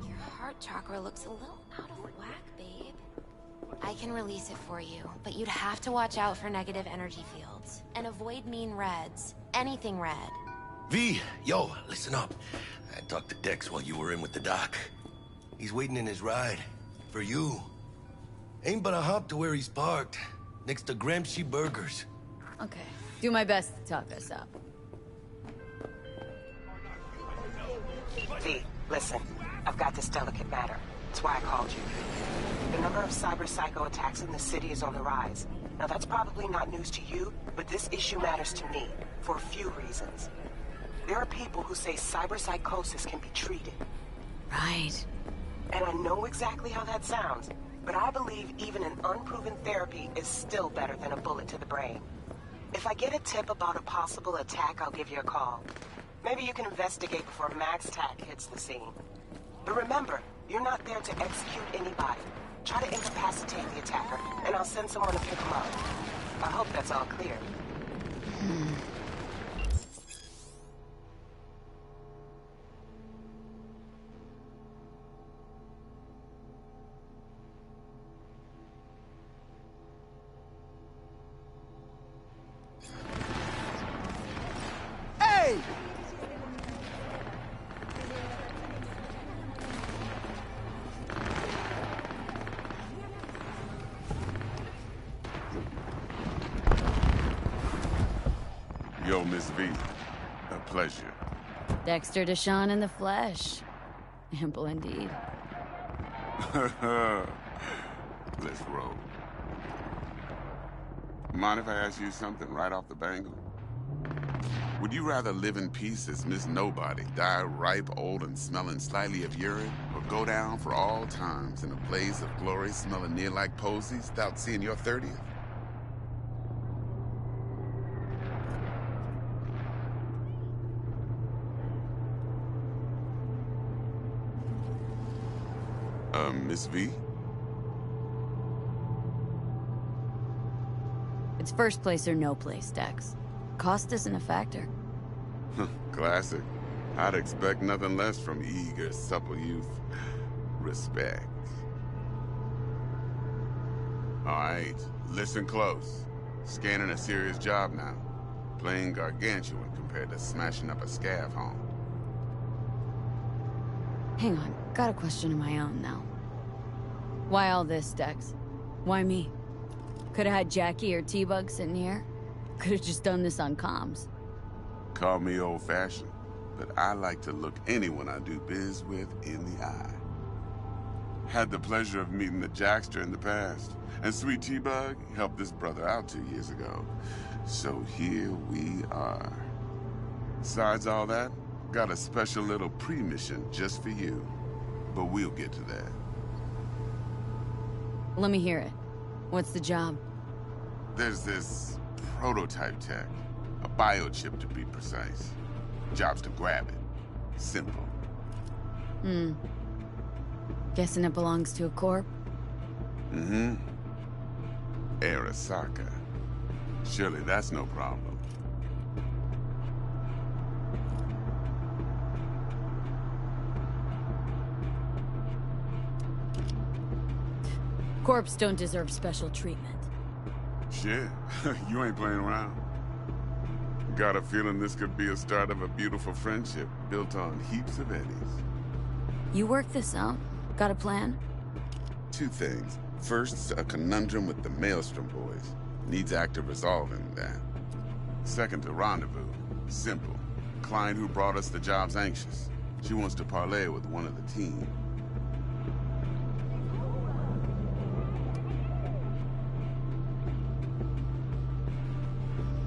[SPEAKER 13] Your heart chakra looks a little out of whack, babe. I can release it for you, but you'd have to watch out for negative energy fields. And avoid mean reds. Anything red.
[SPEAKER 11] V, yo, listen up. I talked to Dex while you were in with the doc. He's waiting in his ride. For you. Ain't but a hop to where he's parked. Next to Gramsci Burgers.
[SPEAKER 3] Okay. Do my best to talk us up.
[SPEAKER 6] V, listen. I've got this delicate matter. That's why I called you. The number of cyber psycho attacks in the city is on the rise. Now that's probably not news to you, but this issue matters to me for a few reasons. There are people who say cyber psychosis can be treated.
[SPEAKER 3] Right.
[SPEAKER 6] And I know exactly how that sounds, but I believe even an unproven therapy is still better than a bullet to the brain. If I get a tip about a possible attack, I'll give you a call. Maybe you can investigate before Max Tack hits the scene. But remember, you're not there to execute anybody. Try to incapacitate the attacker, and I'll send someone to pick him up. I hope that's all clear.
[SPEAKER 25] Hey!
[SPEAKER 16] Yo, Miss V. A pleasure.
[SPEAKER 3] Dexter Deshawn in the flesh. Ample indeed.
[SPEAKER 4] Let's roll. Mind if I ask you something right off the bangle? Would you rather live in peace as Miss Nobody, die ripe, old, and smelling slightly of urine, or go down for all times in a blaze of glory smelling near like posies without seeing your 30th? Miss V?
[SPEAKER 3] It's first place or no place, Dex. Cost isn't a factor.
[SPEAKER 4] Classic. I'd expect nothing less from eager, supple youth. Respect. All right, listen close. Scanning a serious job now. Playing gargantuan compared to smashing up a scav home.
[SPEAKER 3] Hang on, got a question of my own now. Why all this, Dex? Why me? Could've had Jackie or T-Bug sitting here. Could've just done this on comms.
[SPEAKER 4] Call me old-fashioned, but I like to look anyone I do biz with in the eye. Had the pleasure of meeting the Jackster in the past, and Sweet T-Bug helped this brother out 2 years ago. So here we are. Besides all that, got a special little pre-mission just for you. But we'll get to that.
[SPEAKER 3] Let me hear it. What's the job?
[SPEAKER 4] There's this prototype tech. A biochip, to be precise. Job's to grab it. Simple.
[SPEAKER 3] Guessing it belongs to a corp?
[SPEAKER 4] Mm-hmm. Arasaka. Surely that's no problem.
[SPEAKER 3] Corps don't deserve special treatment.
[SPEAKER 4] Shit, you ain't playing around. Got a feeling this could be a start of a beautiful friendship built on heaps of eddies.
[SPEAKER 3] You work this out? Got a plan?
[SPEAKER 4] Two things. First, a conundrum with the Maelstrom boys. Needs active resolving that. Second, a rendezvous. Simple. Client who brought us the job's anxious. She wants to parlay with one of the team.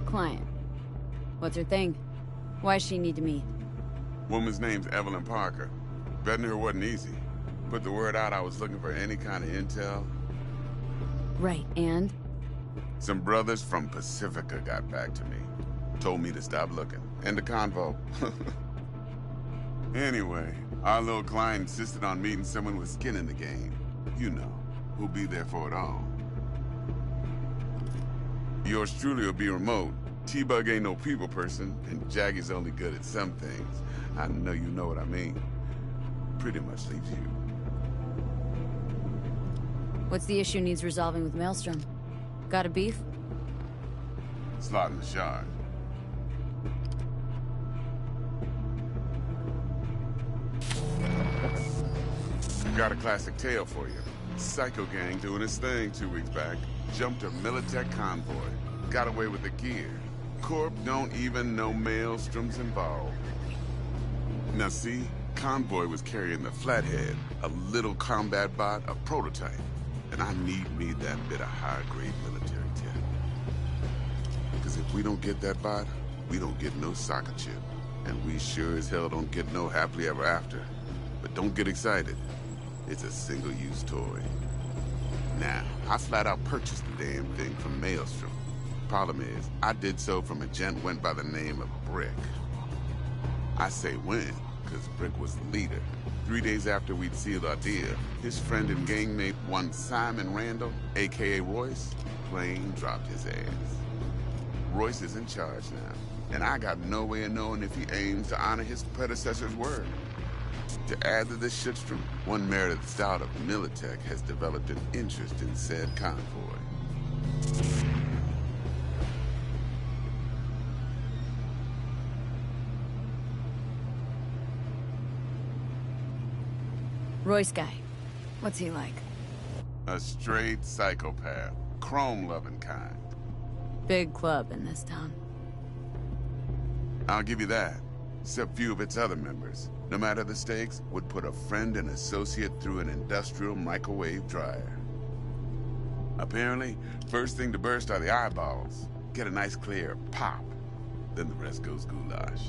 [SPEAKER 3] Client. What's her thing? Why's she need to meet?
[SPEAKER 4] Woman's name's Evelyn Parker. Betting her wasn't easy. Put the word out I was looking for any kind of intel.
[SPEAKER 3] Right, and?
[SPEAKER 4] Some brothers from Pacifica got back to me. Told me to stop looking. End the convo. Anyway, our little client insisted on meeting someone with skin in the game. You know, who'll be there for it all. Yours truly will be remote. T-Bug ain't no people person, and Jaggy's only good at some things. I know you know what I mean. Pretty much leaves you.
[SPEAKER 3] What's the issue needs resolving with Maelstrom? Got a beef?
[SPEAKER 4] Slotting the shard. Got a classic tale for you. Psycho gang doing his thing 2 weeks back. Jumped a Militech convoy. Got away with the gear. Corp don't even know Maelstrom's involved. Now see, Convoy was carrying the Flathead, a little combat bot, a prototype. And I need me that bit of high-grade military tech. Because if we don't get that bot, we don't get no soccer chip. And we sure as hell don't get no happily ever after. But don't get excited. It's a single-use toy. Now, I flat out purchased the damn thing from Maelstrom. Problem is, I did so from a gent went by the name of Brick. I say when, because Brick was the leader. 3 days after we'd sealed our deal, his friend and gangmate, one Simon Randall, a.k.a. Royce, plain dropped his ass. Royce is in charge now, and I got no way of knowing if he aims to honor his predecessor's word. To add to this shitstrom, one Meredith Stout of Militech has developed an interest in said convoy.
[SPEAKER 3] Royce guy. What's he like?
[SPEAKER 4] A straight psychopath. Chrome-loving kind.
[SPEAKER 3] Big club in this town.
[SPEAKER 4] I'll give you that. Except few of its other members, no matter the stakes, would put a friend and associate through an industrial microwave dryer. Apparently, first thing to burst are the eyeballs. Get a nice clear pop. Then the rest goes goulash.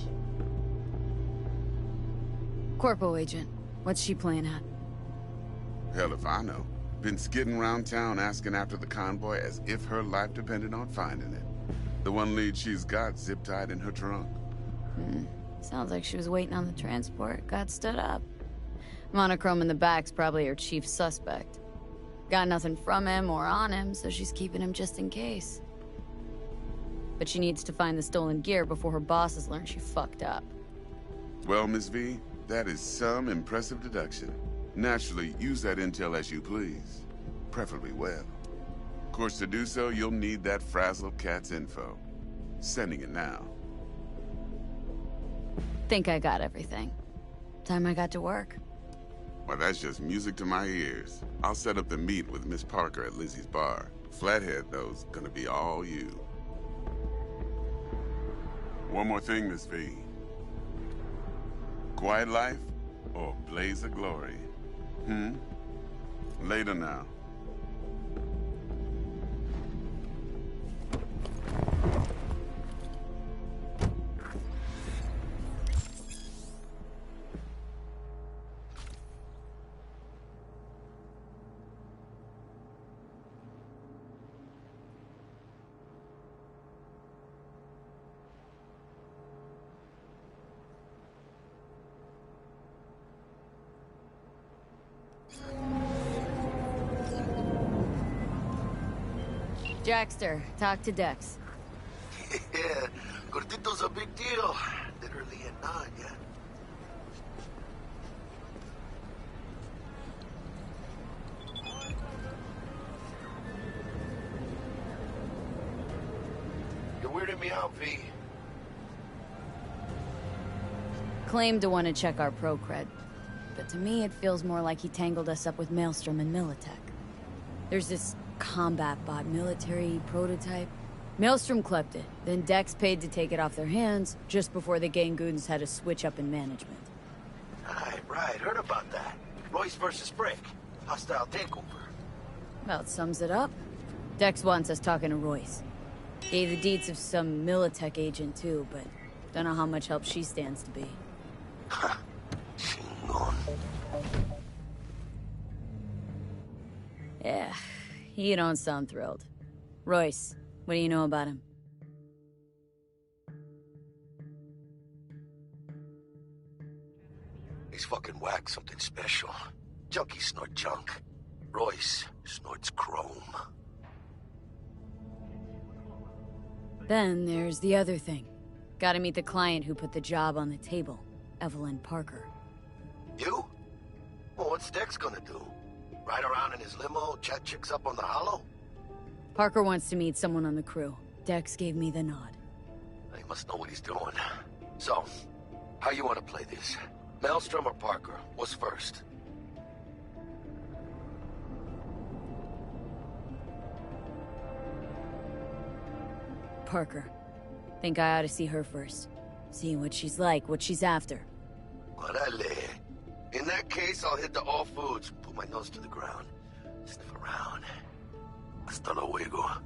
[SPEAKER 3] Corpo agent. What's she playing at?
[SPEAKER 4] Hell if I know. Been skidding around town asking after the convoy as if her life depended on finding it. The one lead she's got zip-tied in her trunk.
[SPEAKER 3] Sounds like she was waiting on the transport, got stood up. Monochrome in the back's probably her chief suspect. Got nothing from him or on him, so she's keeping him just in case. But she needs to find the stolen gear before her bosses learn she fucked up.
[SPEAKER 4] Well, Miss V, that is some impressive deduction. Naturally, use that intel as you please. Preferably well. Of course, to do so, you'll need that frazzled cat's info. Sending it now.
[SPEAKER 3] Think I got everything. Time I got to work.
[SPEAKER 4] Well, that's just music to my ears. I'll set up the meet with Miss Parker at Lizzie's bar. Flathead, though's gonna be all you. One more thing, Miss V. Quiet life or blaze of glory? Later now.
[SPEAKER 3] Jackster, talk to Dex.
[SPEAKER 11] Yeah, Gordito's a big deal. Literally a nod, yeah? You're weirding me out, V.
[SPEAKER 3] Claimed to want to check our pro cred, but to me it feels more like he tangled us up with Maelstrom and Militech. There's this combat bot military prototype. Maelstrom clept it, then Dex paid to take it off their hands just before the Gangoons had a switch up in management.
[SPEAKER 11] Right, heard about that. Royce versus Brick. Hostile takeover.
[SPEAKER 3] About sums it up. Dex wants us talking to Royce. Gave the deeds of some Militech agent too, but don't know how much help she stands to be. Yeah, you don't sound thrilled. Royce, what do you know about him?
[SPEAKER 11] He's fucking whack, something special. Junkies snort junk. Royce snorts chrome.
[SPEAKER 3] Then there's the other thing. Gotta meet the client who put the job on the table, Evelyn Parker.
[SPEAKER 11] You? Well, what's Dex gonna do? Ride around in his limo, chat chicks up on the hollow?
[SPEAKER 3] Parker wants to meet someone on the crew. Dex gave me the nod.
[SPEAKER 11] He must know what he's doing. So, how you want to play this? Maelstrom or Parker? What's first?
[SPEAKER 3] Parker. Think I ought to see her first. See what she's like, what she's after.
[SPEAKER 11] Órale. In that case, I'll hit the all foods, put my nose to the ground, sniff around. Hasta luego.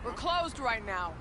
[SPEAKER 5] We're closed right now.